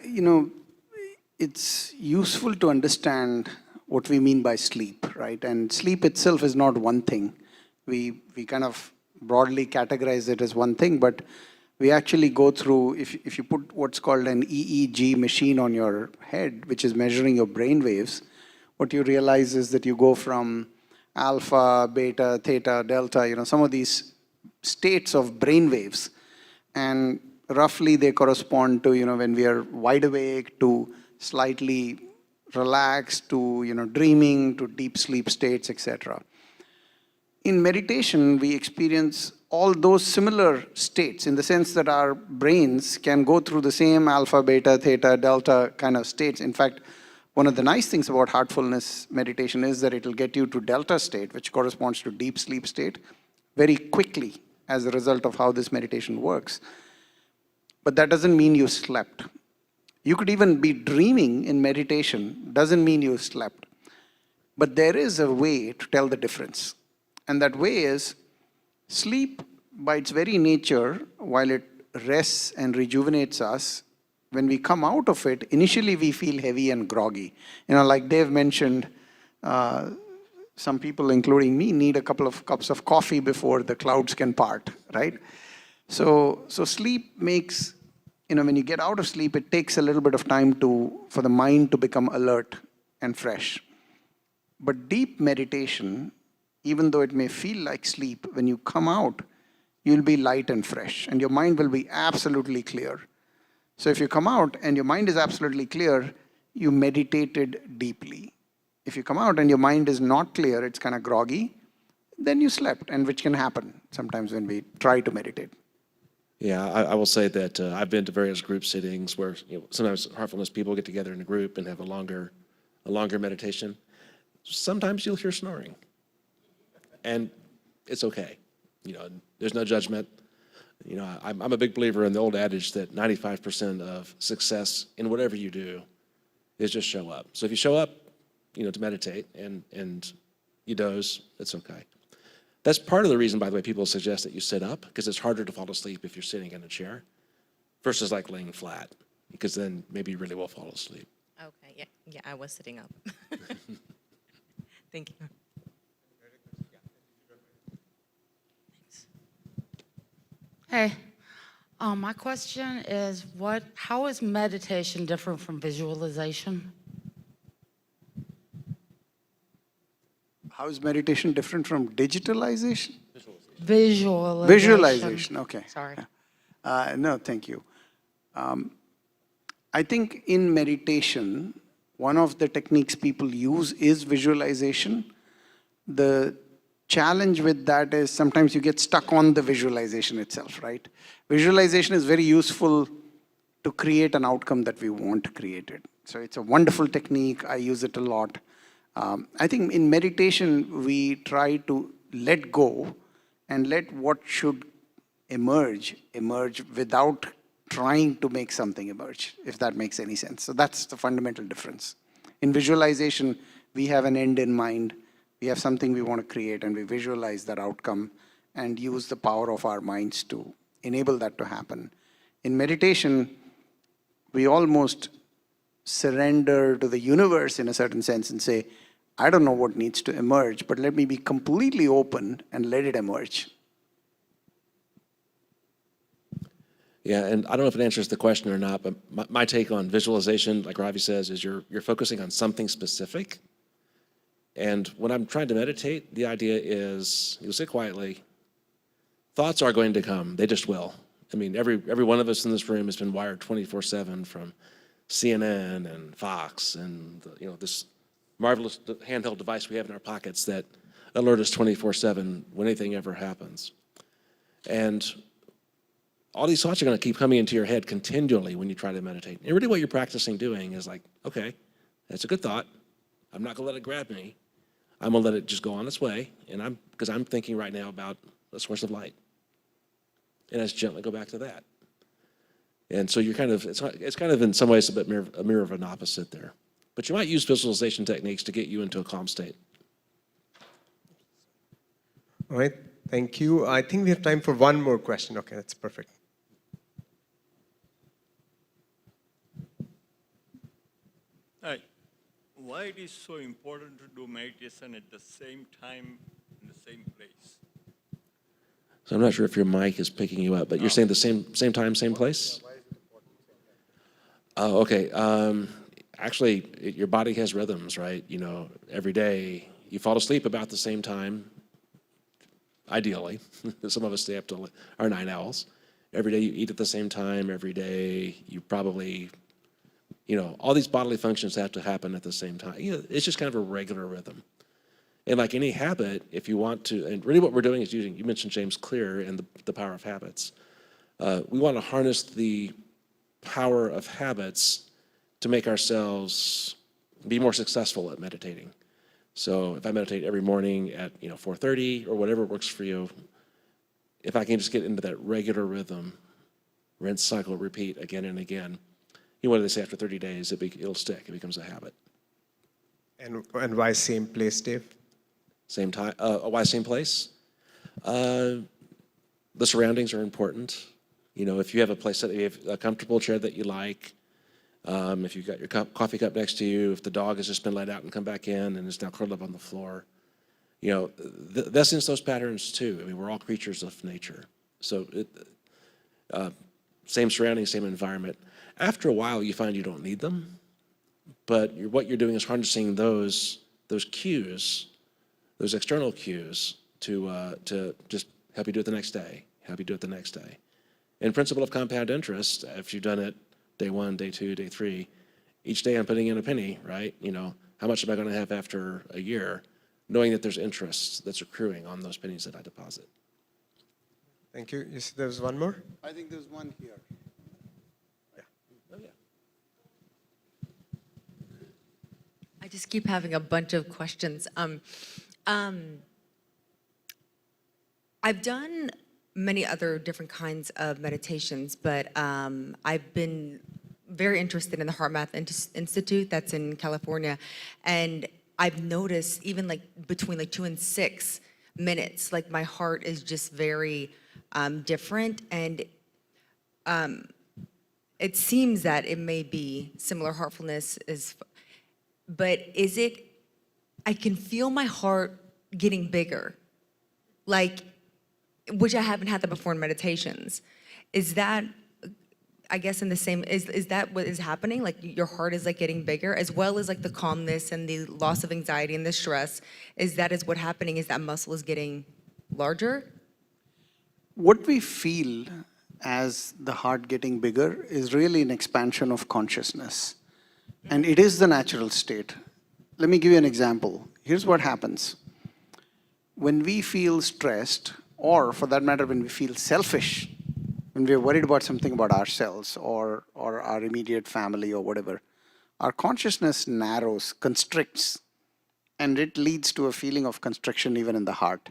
it's useful to understand what we mean by sleep, right? And sleep itself is not one thing. We kind of broadly categorize it as one thing, but we actually go through, if you put what's called an EEG machine on your head, which is measuring your brain waves, what you realize is that you go from alpha, beta, theta, delta, some of these states of brain waves, and roughly they correspond to, when we are wide awake, to slightly relaxed, to, dreaming, to deep sleep states, etc. In meditation, we experience all those similar states in the sense that our brains can go through the same alpha, beta, theta, delta kind of states. In fact, one of the nice things about heartfulness meditation is that it will get you to delta state, which corresponds to deep sleep state, very quickly as a result of how this meditation works. But that doesn't mean you slept. You could even be dreaming in meditation, doesn't mean you slept. But there is a way to tell the difference. And that way is, sleep by its very nature, while it rests and rejuvenates us, when we come out of it, initially we feel heavy and groggy. Like Dave mentioned, some people, including me, need a couple of cups of coffee before the clouds can part, right? So sleep makes, when you get out of sleep, it takes a little bit of time for the mind to become alert and fresh. But deep meditation, even though it may feel like sleep, when you come out, you'll be light and fresh, and your mind will be absolutely clear. So if you come out and your mind is absolutely clear, you meditated deeply. If you come out and your mind is not clear, it's kind of groggy, then you slept, and which can happen sometimes when we try to meditate. Yeah, I will say that I've been to various group sittings where sometimes Heartfulness people get together in a group and have a longer meditation. Sometimes you'll hear snoring, and it's okay. There's no judgment. I'm a big believer in the old adage that 95% of success in whatever you do is just show up. So if you show up, to meditate and you doze, it's okay. That's part of the reason, by the way, people suggest that you sit up, because it's harder to fall asleep if you're sitting in a chair versus like laying flat, because then maybe you really will fall asleep. Okay, yeah, I was sitting up. Thank you. Hey, my question is, how is meditation different from visualization? How is meditation different from digitalization? Visualization. Visualization, okay. Sorry. No, thank you. I think in meditation, one of the techniques people use is visualization. The challenge with that is sometimes you get stuck on the visualization itself, right? Visualization is very useful to create an outcome that we want created. So it's a wonderful technique. I use it a lot. I think in meditation, we try to let go and let what should emerge without trying to make something emerge, if that makes any sense. So that's the fundamental difference. In visualization, we have an end in mind. We have something we want to create, and we visualize that outcome and use the power of our minds to enable that to happen. In meditation, we almost surrender to the universe in a certain sense and say, I don't know what needs to emerge, but let me be completely open and let it emerge. Yeah, and I don't know if it answers the question or not, but my take on visualization, like Ravi says, is you're focusing on something specific. And when I'm trying to meditate, the idea is you'll sit quietly. Thoughts are going to come. They just will. I mean, every one of us in this room has been wired 24/7 from CNN and Fox and this marvelous handheld device we have in our pockets that alert us 24/7 when anything ever happens. And all these thoughts are going to keep coming into your head continually when you try to meditate. And really what you're practicing doing is like, okay, that's a good thought. I'm not going to let it grab me. I'm going to let it just go on its way, and because I'm thinking right now about a source of light. And I just gently go back to that. And so you're it's kind of in some ways a mirror of an opposite there. But you might use visualization techniques to get you into a calm state. All right, thank you. I think we have time for one more question. Okay, that's perfect. Hi. Why it is so important to do meditation at the same time in the same place? So I'm not sure if your mic is picking you up, but you're saying the same time, same place? Oh, okay. Actually, your body has rhythms, right? Every day you fall asleep about the same time, ideally. Some of us stay up till our 9 owls. Every day you eat at the same time. Every day you probably, all these bodily functions have to happen at the same time. It's just kind of a regular rhythm. And like any habit, if you want to, and really what we're doing is you mentioned James Clear and the power of habits. We want to harness the power of habits to make ourselves be more successful at meditating. So if I meditate every morning at 4:30 or whatever works for you, if I can just get into that regular rhythm, rinse, cycle, repeat again and again, what do they say, after 30 days, it'll stick, it becomes a habit. And why same place, Dave? Same time, why same place? The surroundings are important. If you have a place that you have a comfortable chair that you like, if you've got your coffee cup next to you, if the dog has just been let out and come back in and is now curled up on the floor, that's in those patterns too. I mean, we're all creatures of nature. So same surroundings, same environment. After a while, you find you don't need them, but what you're doing is harnessing those cues, those external cues, to just help you do it the next day, help you do it the next day. And principle of compound interest, if you've done it day 1, day 2, day 3, each day I'm putting in a penny, right? You know, how much am I going to have after a year? Knowing that there's interest that's accruing on those pennies that I deposit. Thank you. You said there was one more? I think there's one here. Oh, yeah. I just keep having a bunch of questions. I've done many other different kinds of meditations, but I've been very interested in the HeartMath Institute that's in California, and I've noticed even like between like 2 and 6 minutes, like my heart is just very different, and it seems that it may be similar heartfulness, but is it, I can feel my heart getting bigger, like, which I haven't had that before in meditations. Is that, I guess in the same, is that what is happening? Like your heart is like getting bigger, as well as like the calmness and the loss of anxiety and the stress, is what's happening, is that muscle is getting larger? What we feel as the heart getting bigger is really an expansion of consciousness. And it is the natural state. Let me give you an example. Here's what happens. When we feel stressed, or for that matter, when we feel selfish, when we're worried about something about ourselves or our immediate family or whatever, our consciousness narrows, constricts, and it leads to a feeling of constriction even in the heart.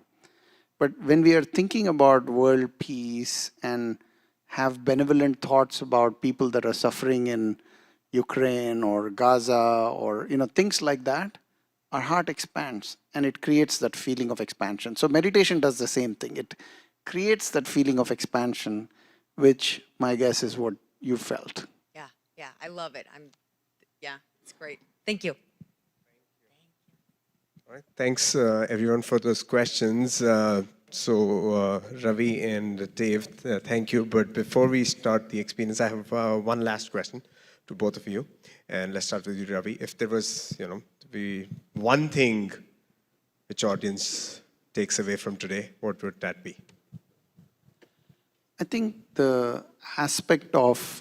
But when we are thinking about world peace and have benevolent thoughts about people that are suffering in Ukraine or Gaza or things like that, our heart expands and it creates that feeling of expansion. So meditation does the same thing. It creates that feeling of expansion, which my guess is what you felt. Yeah, I love it. Yeah, it's great. Thank you. All right. Thanks, everyone, for those questions. Ravi and Dave, thank you. But before we start the experience, I have one last question to both of you. And let's start with you, Ravi. If there was, the one thing which audience takes away from today, what would that be? I think the aspect of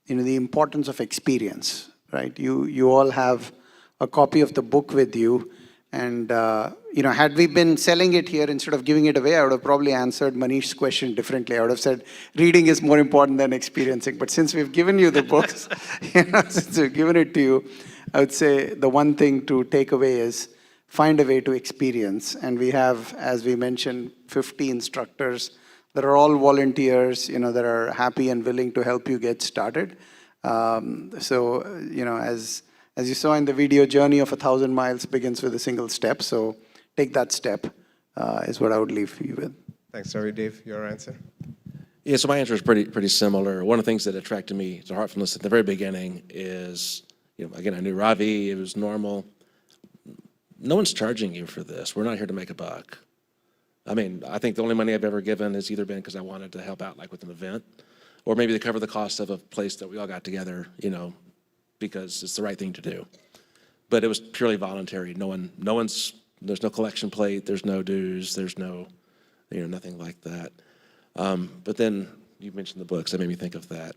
the importance of experience, right? You all have a copy of the book with you, and had we been selling it here instead of giving it away, I would have probably answered Manish's question differently. I would have said reading is more important than experiencing. But since we've given you the books, since we've given it to you, I would say the one thing to take away is find a way to experience. And we have, as we mentioned, 50 instructors that are all volunteers, that are happy and willing to help you get started. As you saw in the video, journey of 1,000 miles begins with a single step. So take that step is what I would leave you with. Thanks, Ravi. Dave, your answer? Yeah, so my answer is pretty similar. One of the things that attracted me to Heartfulness at the very beginning is, again, I knew Ravi, it was normal. No one's charging you for this. We're not here to make a buck. I mean, I think the only money I've ever given has either been because I wanted to help out like with an event, or maybe to cover the cost of a place that we all got together, because it's the right thing to do. But it was purely voluntary. There's no collection plate, there's no dues, there's no, nothing like that. But then you mentioned the books, that made me think of that.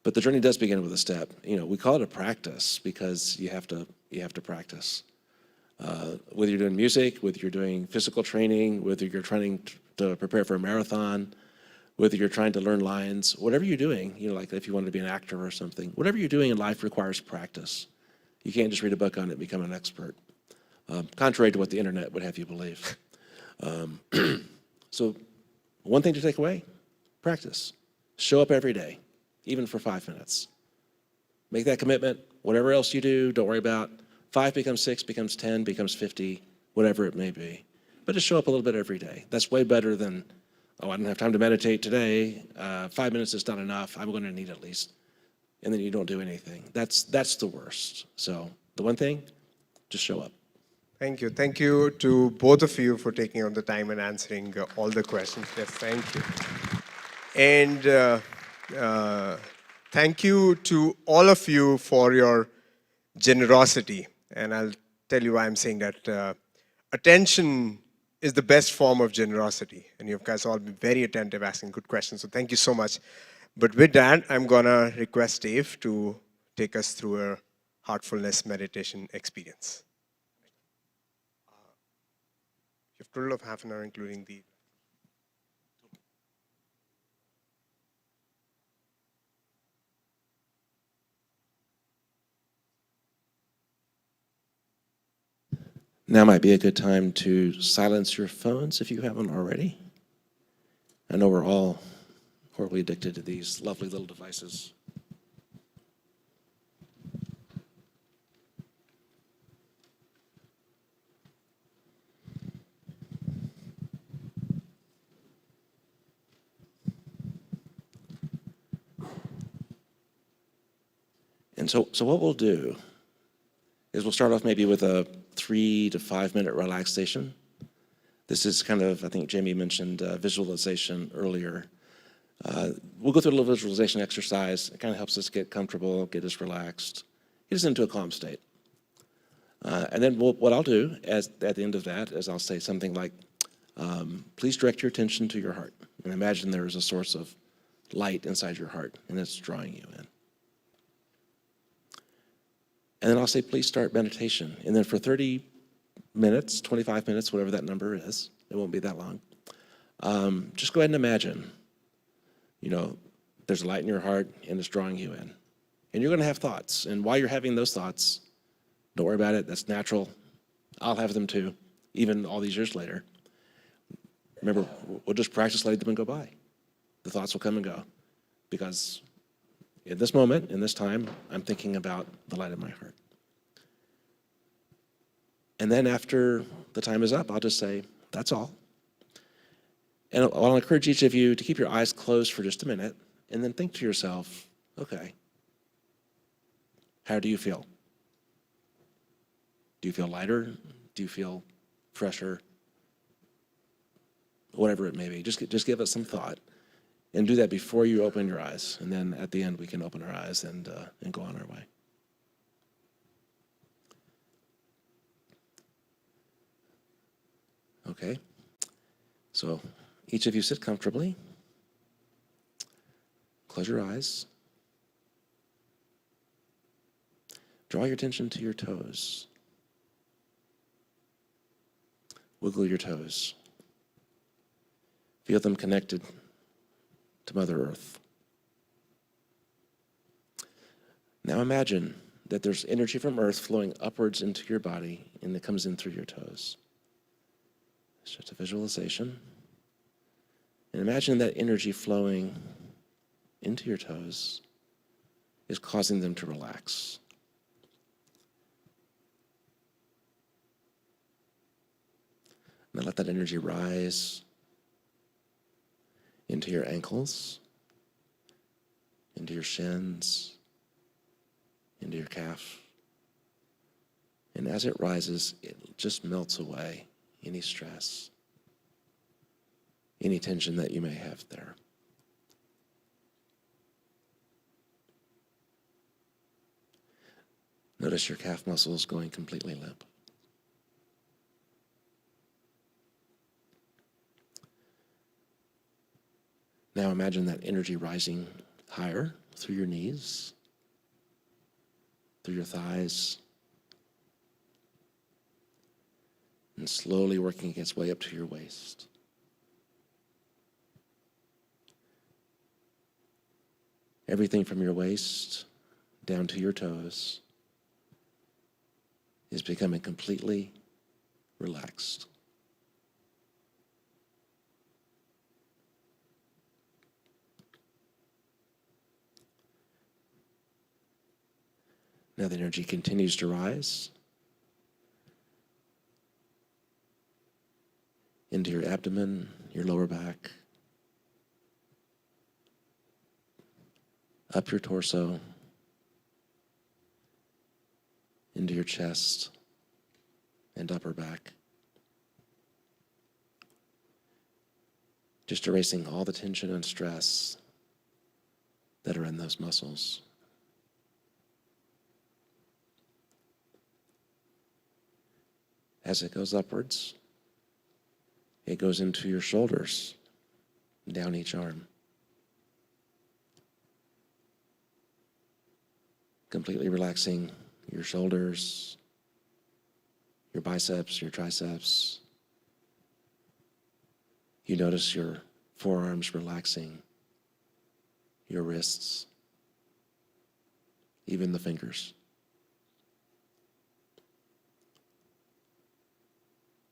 But the journey does begin with a step. We call it a practice because you have to practice. Whether you're doing music, whether you're doing physical training, whether you're trying to prepare for a marathon, whether you're trying to learn lines, whatever you're doing, like if you wanted to be an actor or something, whatever you're doing in life requires practice. You can't just read a book on it and become an expert, contrary to what the internet would have you believe. So one thing to take away, practice. Show up every day, even for 5 minutes. Make that commitment. Whatever else you do, don't worry about. 5 becomes 6, becomes 10, becomes 50, whatever it may be. But just show up a little bit every day. That's way better than, I don't have time to meditate today. 5 minutes is not enough. I'm going to need at least. And then you don't do anything. That's the worst. So the one thing, just show up. Thank you. Thank you to both of you for taking on the time and answering all the questions. Yes, thank you. And thank you to all of you for your generosity. And I'll tell you why I'm saying that. Attention is the best form of generosity. And you guys all been very attentive, asking good questions. So thank you so much. But with that, I'm going to request Dave to take us through a heartfulness meditation experience. You have a total of half an hour, including the... Now might be a good time to silence your phones if you haven't already. I know we're all horribly addicted to these lovely little devices. And so what we'll do is we'll start off maybe with a 3 to 5 minute relaxation. This is kind of, I think Jamie mentioned visualization earlier. We'll go through a little visualization exercise. It kind of helps us get comfortable, get us relaxed, get us into a calm state. And then what I'll do at the end of that is I'll say something like, please direct your attention to your heart. And imagine there is a source of light inside your heart, and it's drawing you in. And then I'll say, please start meditation. And then for 30 minutes, 25 minutes, whatever that number is, it won't be that long, just go ahead and imagine, there's a light in your heart and it's drawing you in. And you're going to have thoughts. And while you're having those thoughts, don't worry about it. That's natural. I'll have them too, even all these years later. Remember, we'll just practice letting them go by. The thoughts will come and go. Because in this moment, in this time, I'm thinking about the light in my heart. And then after the time is up, I'll just say, that's all. And I'll encourage each of you to keep your eyes closed for just a minute and then think to yourself, okay, how do you feel? Do you feel lighter? Do you feel fresher? Whatever it may be, just give it some thought. And do that before you open your eyes. And then at the end, we can open our eyes and go on our way. Okay. So each of you sit comfortably. Close your eyes. Draw your attention to your toes. Wiggle your toes. Feel them connected to Mother Earth. Now imagine that there's energy from Earth flowing upwards into your body and it comes in through your toes. It's just a visualization. And imagine that energy flowing into your toes is causing them to relax. Now let that energy rise into your ankles, into your shins, into your calf. And as it rises, it just melts away any stress, any tension that you may have there. Notice your calf muscles going completely limp. Now imagine that energy rising higher through your knees, through your thighs, and slowly working its way up to your waist. Everything from your waist down to your toes is becoming completely relaxed. Now the energy continues to rise into your abdomen, your lower back, up your torso, into your chest and upper back. Just erasing all the tension and stress that are in those muscles. As it goes upwards, it goes into your shoulders, down each arm. Completely relaxing your shoulders, your biceps, your triceps. You notice your forearms relaxing, your wrists, even the fingers.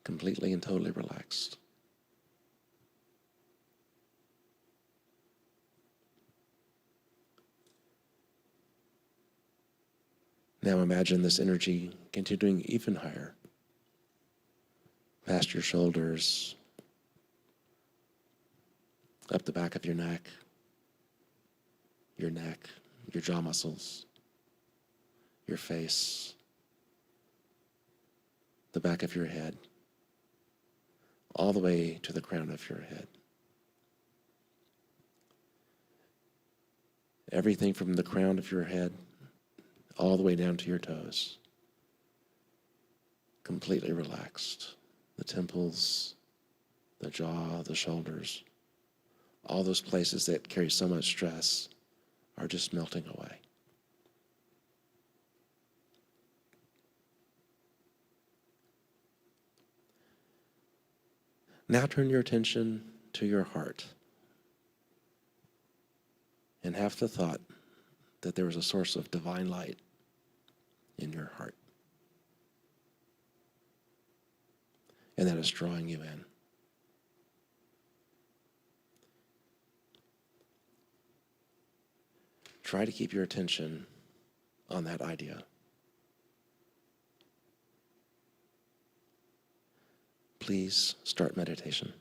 Completely and totally relaxed. Now imagine this energy continuing even higher, past your shoulders, up the back of your neck, your jaw muscles, your face, the back of your head, all the way to the crown of your head. Everything from the crown of your head all the way down to your toes, completely relaxed. The temples, the jaw, the shoulders, all those places that carry so much stress are just melting away. Now turn your attention to your heart and have the thought that there is a source of divine light in your heart, and that is drawing you in. Try to keep your attention on that idea. Please start meditation.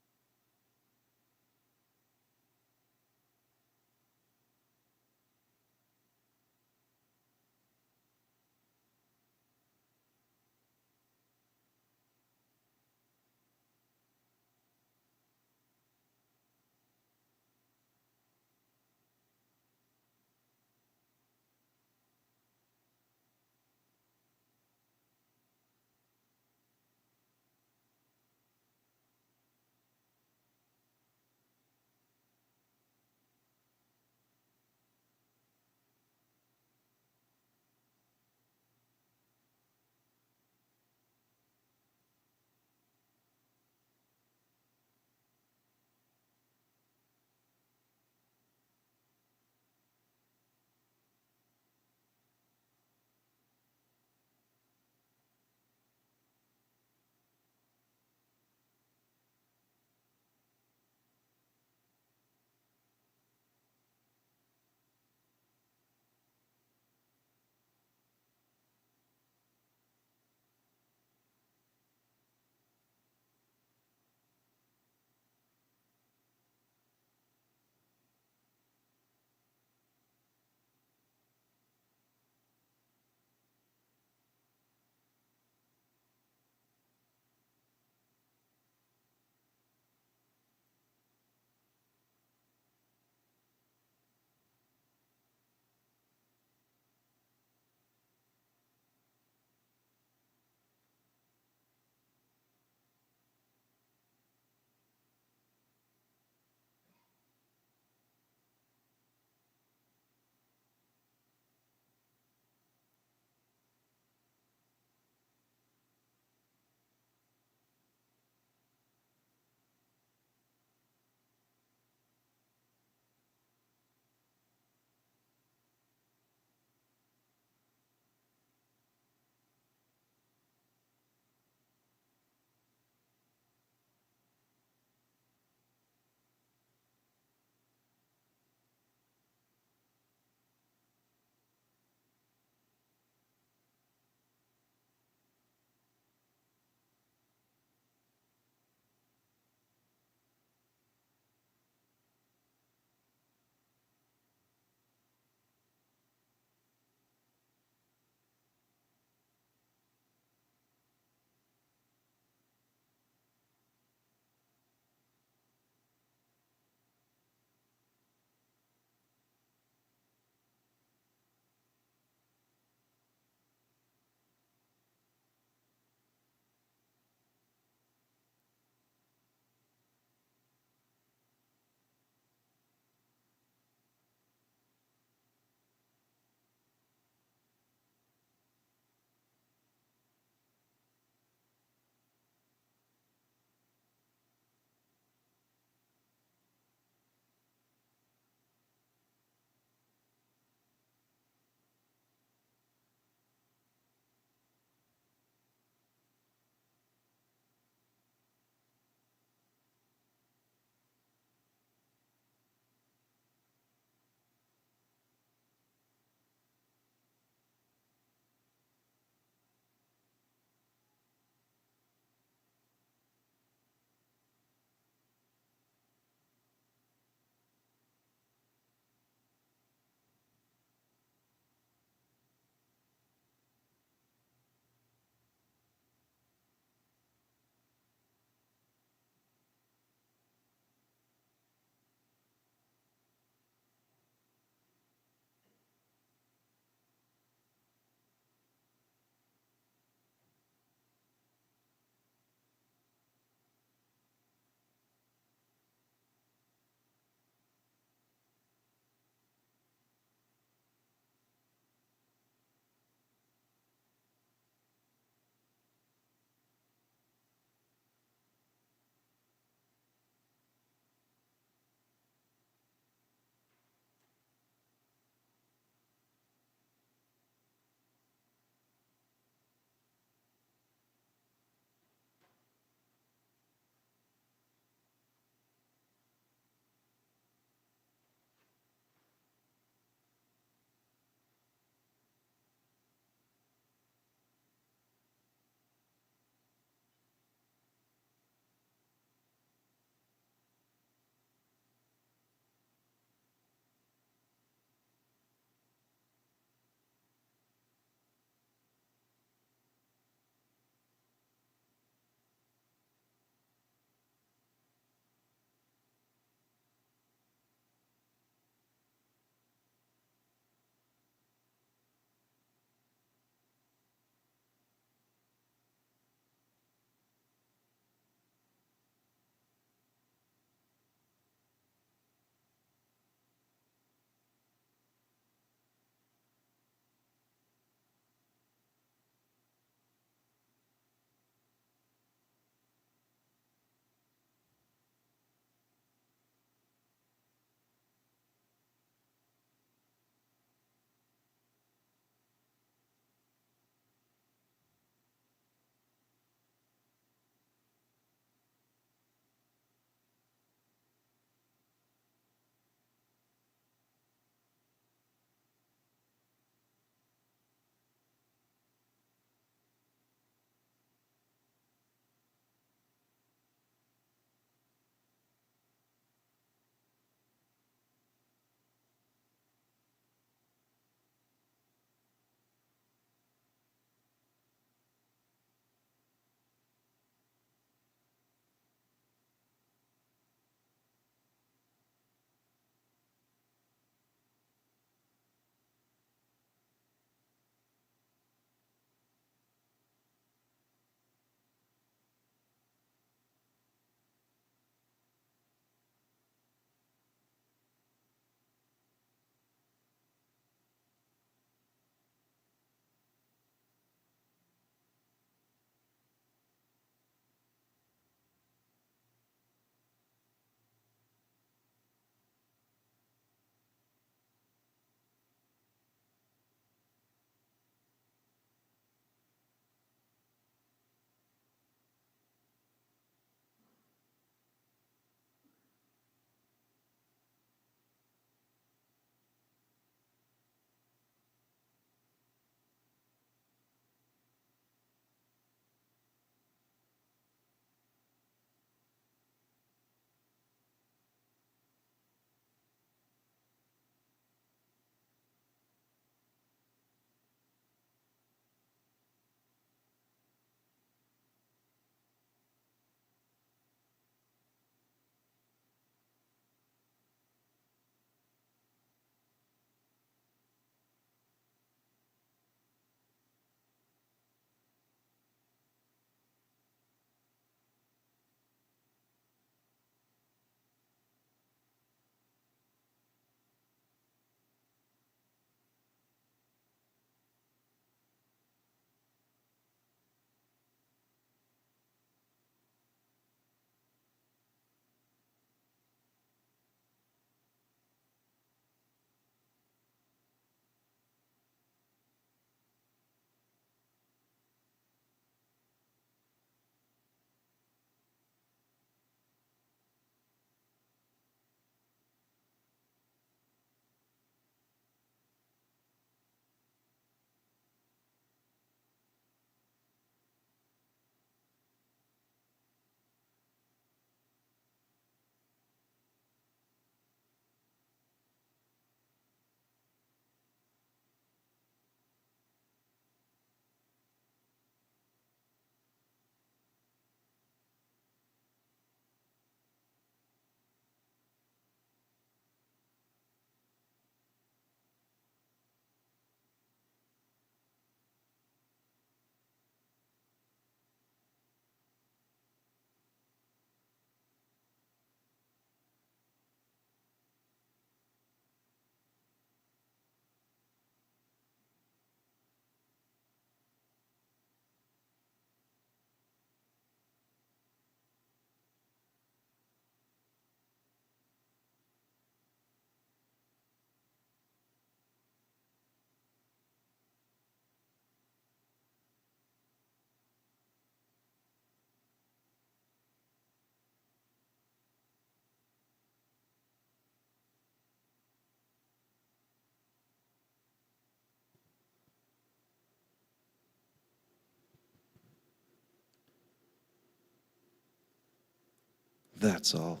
That's all.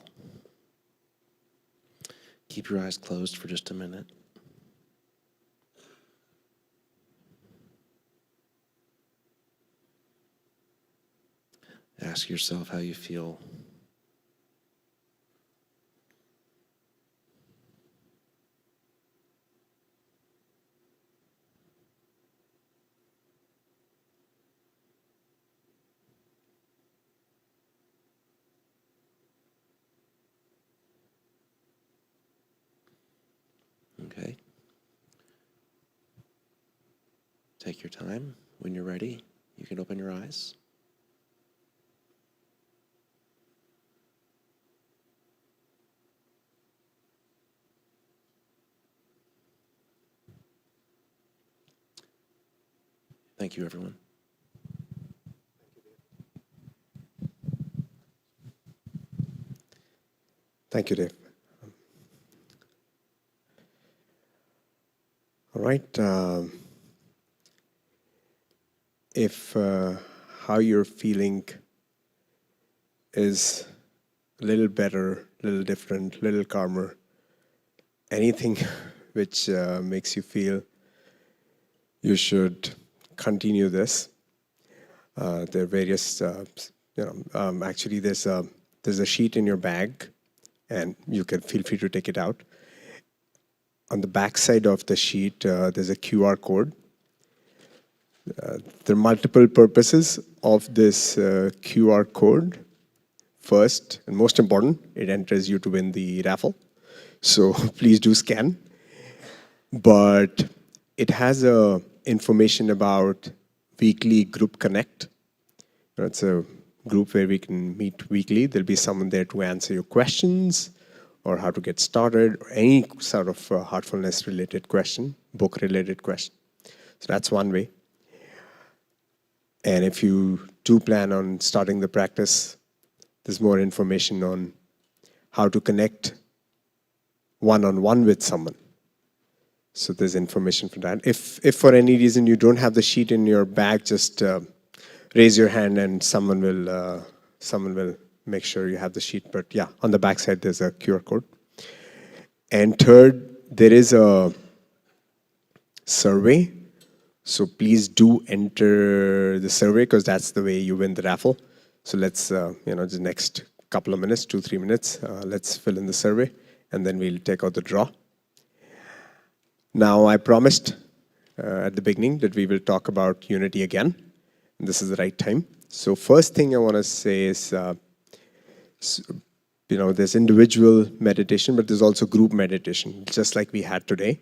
Keep your eyes closed for just a minute. Ask yourself how you feel. Okay. Take your time. When you're ready, you can open your eyes. Thank you, everyone. Thank you, Dave. All right. If how you're feeling is a little better, a little different, a little calmer, anything which makes you feel you should continue this. There are various, actually there's a sheet in your bag, and you can feel free to take it out. On the back side of the sheet, there's a QR code. There are multiple purposes of this QR code. First, and most important, it enters you to win the raffle. So please do scan. But it has information about weekly group connect. It's a group where we can meet weekly. There'll be someone there to answer your questions or how to get started, or any sort of heartfulness-related question, book-related question. So that's one way. And if you do plan on starting the practice, there's more information on how to connect one-on-one with someone. So there's information for that. If for any reason you don't have the sheet in your bag, just raise your hand and someone will make sure you have the sheet. But yeah, on the back side, there's a QR code. And third, there is a survey. So please do enter the survey, because that's the way you win the raffle. So let's, the next couple of minutes, 2-3 minutes, let's fill in the survey, and then we'll take out the draw. Now, I promised at the beginning that we will talk about unity again. And this is the right time. So first thing I want to say is, there's individual meditation, but there's also group meditation, just like we had today.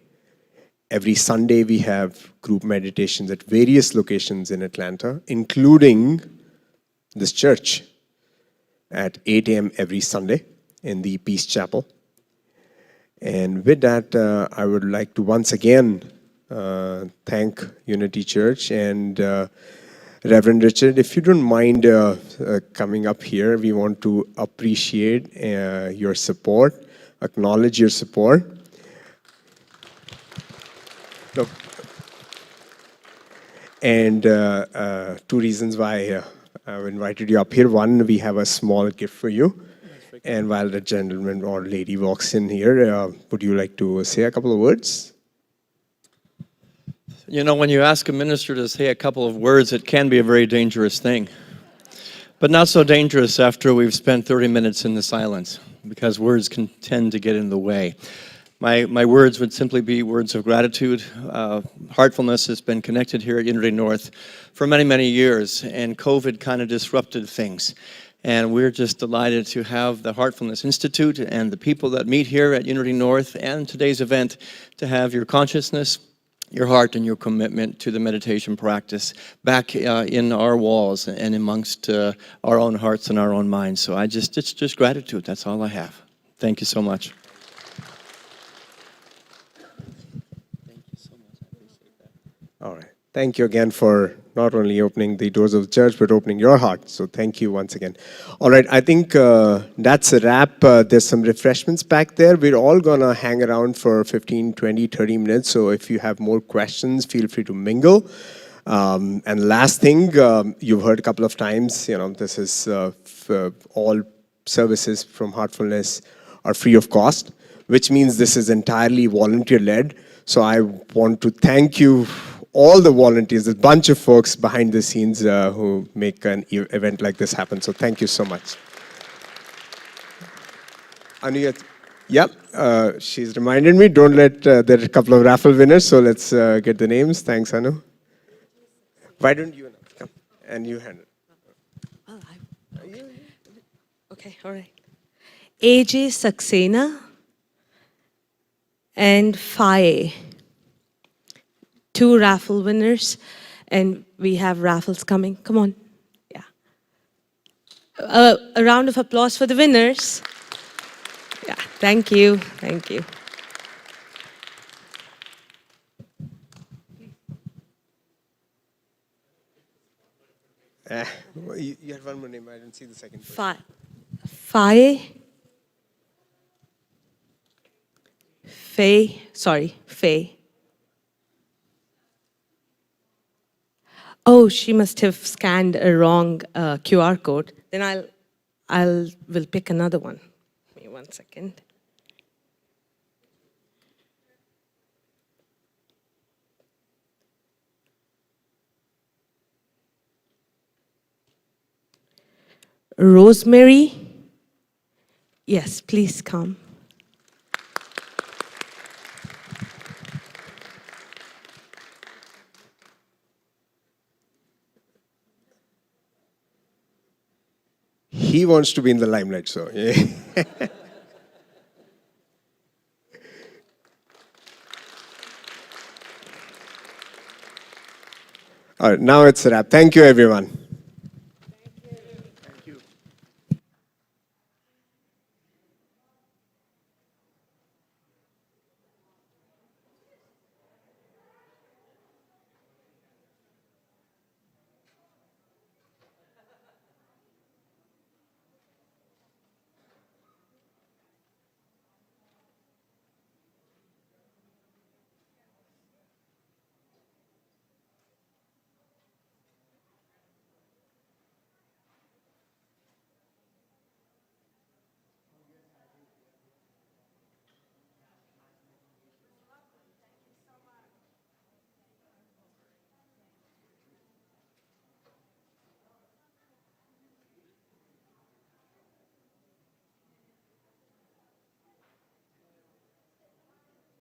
Every Sunday, we have group meditations at various locations in Atlanta, including this church at 8 a.m. every Sunday in the Peace Chapel. And with that, I would like to once again thank Unity Church and Reverend Richard. If you don't mind coming up here, we want to appreciate your support, acknowledge your support. Look. And two reasons why I've invited you up here. One, we have a small gift for you. And while the gentleman or lady walks in here, would you like to say a couple of words? You know, when you ask a minister to say a couple of words, it can be a very dangerous thing. But not so dangerous after we've spent 30 minutes in the silence, because words can tend to get in the way. My words would simply be words of gratitude. Heartfulness has been connected here at Unity North for many, many years, and COVID kind of disrupted things. And we're just delighted to have the Heartfulness Institute and the people that meet here at Unity North and today's event to have your consciousness, your heart, and your commitment to the meditation practice back in our walls and amongst our own hearts and our own minds. So it's just gratitude. That's all I have. Thank you so much. All right. Thank you again for not only opening the doors of the church, but opening your heart. So thank you once again. All right, I think that's a wrap. There's some refreshments back there. We're all going to hang around for 15, 20, 30 minutes. So if you have more questions, feel free to mingle. And last thing, you've heard a couple of times, this is all services from Heartfulness are free of cost, which means this is entirely volunteer-led. So I want to thank you, all the volunteers, a bunch of folks behind the scenes who make an event like this happen. So thank you so much. Anu, yep, she's reminded me, don't let, there are a couple of raffle winners, so let's get the names. Thanks, Anu. Why don't you come and you handle it? Okay, all right. AJ Saxena and Faye. 2 raffle winners, and we have raffles coming. Come on. Yeah. A round of applause for the winners. Yeah, thank you. Thank you. You had one more name, I didn't see the second. Faye. Faye. Oh, she must have scanned a wrong QR code. Then will pick another one. Give me 1 second. Rosemary. Yes, please come. He wants to be in the limelight, so yeah. All right, now it's a wrap. Thank you, everyone.